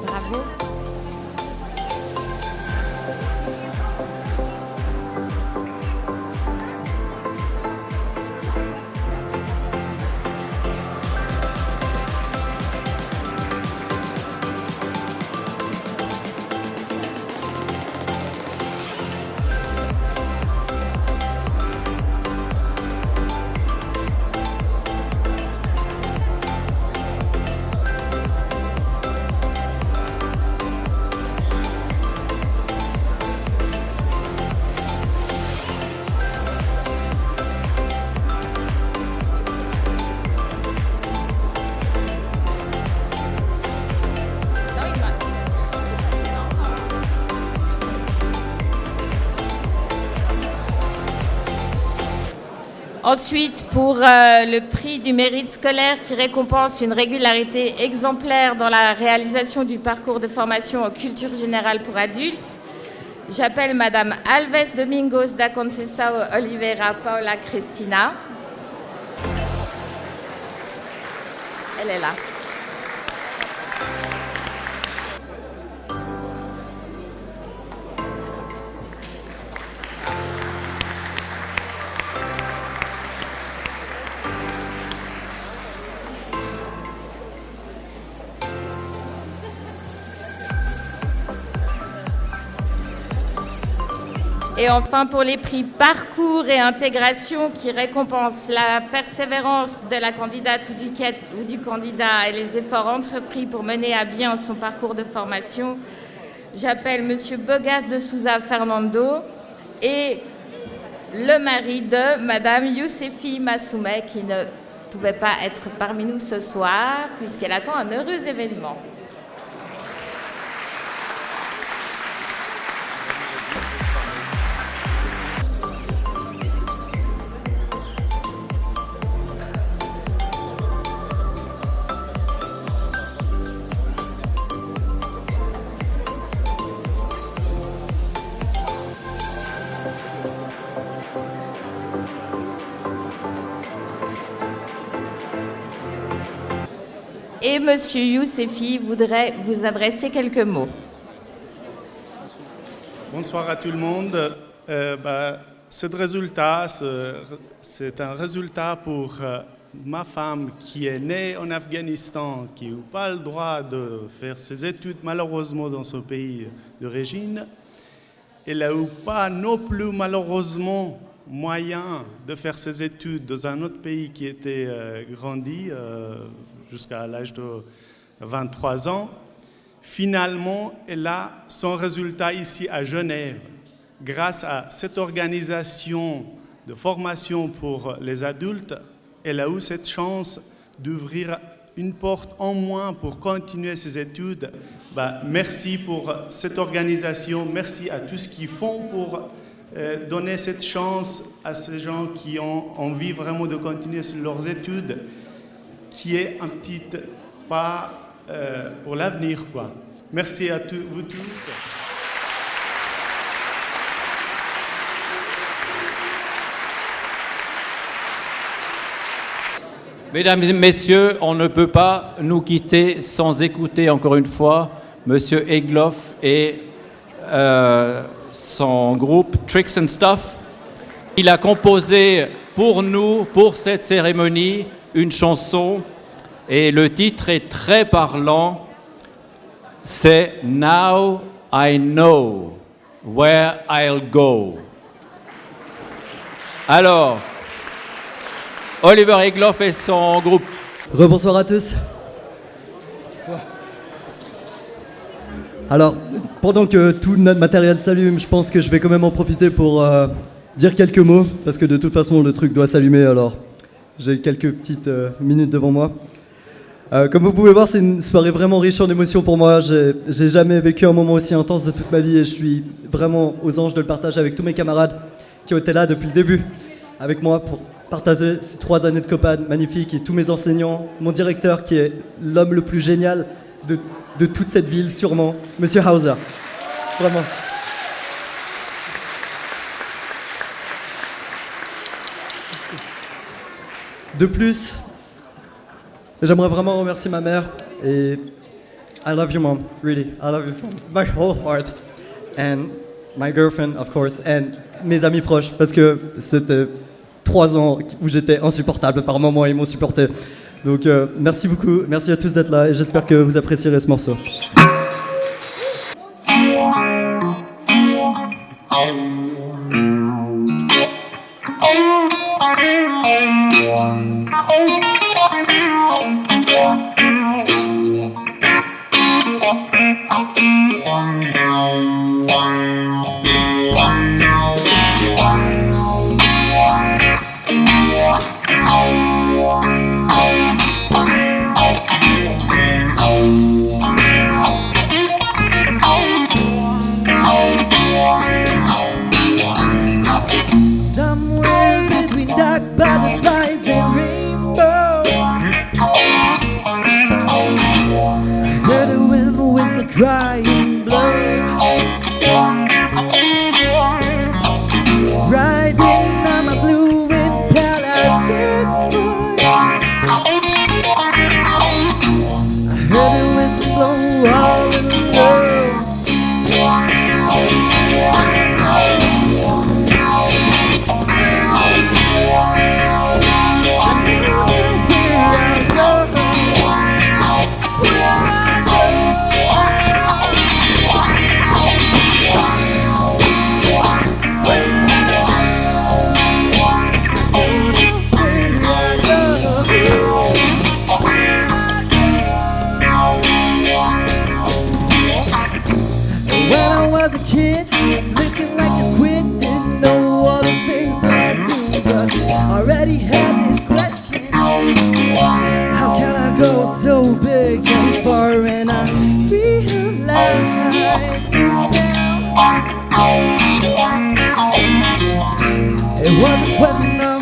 Speaker 14: Bravo. Ensuite, pour le prix du mérite scolaire qui récompense une régularité exemplaire dans la réalisation du parcours de formation en culture générale pour adultes, J'appelle Madame Alves Domingos da Conceição Oliveira Paula Cristina. Elle est là. Et enfin, pour les prix Parcours et Intégration qui récompensent la persévérance de la candidate ou du candidat et les efforts entrepris pour mener à bien son parcours de formation, j'appelle Monsieur Bogas de Souza Fernando et le mari de Madame Youssefi Massoumeh qui ne pouvait pas être parmi nous ce soir puisqu'elle attend un heureux événement. Et Monsieur Youssefi voudrait vous adresser quelques mots.
Speaker 15: Bonsoir à tout le monde. Ce résultat, c'est un résultat pour ma femme qui est née en Afghanistan, qui n'a pas le droit de faire ses études malheureusement dans son pays d'origine. Elle n'a pas non plus malheureusement moyen de faire ses études dans un autre pays qui était grandi jusqu'à l'âge de 23 ans. Finalement, elle a son résultat ici à Genève. Grâce à cette organisation de formation pour les adultes, elle a eu cette chance d'ouvrir une porte en moins pour continuer ses études. Merci pour cette organisation, merci à tous qui font pour donner cette chance à ces gens qui ont envie vraiment de continuer sur leurs études, qui est un petit pas pour l'avenir, quoi. Merci à vous tous.
Speaker 1: Mesdames et messieurs, on ne peut pas nous quitter sans écouter encore une fois Monsieur Egloff et son groupe Tricks and Stuff. Il a composé pour nous, pour cette cérémonie, une chanson et le titre est très parlant. C'est Now I Know Where I'll Go. Alors, Oliver Egloff et son groupe.
Speaker 6: Rebonsoir à tous. Alors, pendant que tout notre matériel s'allume, je pense que je vais quand même en profiter pour dire quelques mots, parce que de toute façon, le truc doit s'allumer, alors j'ai quelques petites minutes devant moi. Comme vous pouvez voir, c'est une soirée vraiment riche en émotions pour moi. J'ai jamais vécu un moment aussi intense de toute ma vie et je suis vraiment aux anges de le partager avec tous mes camarades qui ont été là depuis le début avec moi pour partager ces 3 années de COPAD magnifiques et tous mes enseignants, mon directeur qui est l'homme le plus génial de toute cette ville sûrement, Monsieur Hauser. Vraiment. De plus, j'aimerais vraiment remercier ma mère et I love you mom, really, I love you from my whole heart and my girlfriend of course and mes amis proches parce que c'était 3 ans où j'étais insupportable par moments et ils m'ont supporté. Donc merci beaucoup, merci à tous d'être là et j'espère que vous apprécierez ce morceau.
Speaker 5: Somewhere between dark butterflies and rainbows, I heard the wind whistle crying blow. It was a question of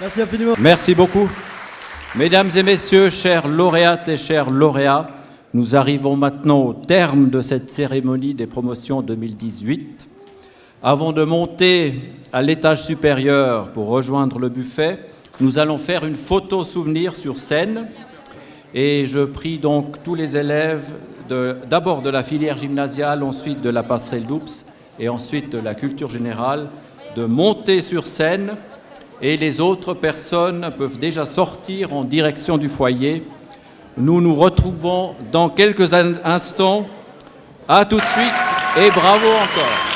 Speaker 6: Merci infiniment.
Speaker 1: Merci beaucoup. Mesdames et messieurs, chères lauréates et chers lauréats, nous arrivons maintenant au terme de cette cérémonie des promotions 2018. Avant de monter à l'étage supérieur pour rejoindre le buffet, nous allons faire une photo souvenir sur scène. Et je prie donc tous les élèves, d'abord de la filière gymnasiale, ensuite de la passerelle d'Oups et ensuite de la culture générale, de monter sur scène. Et les autres personnes peuvent déjà sortir en direction du foyer. Nous nous retrouvons dans quelques instants. À tout de suite et bravo encore.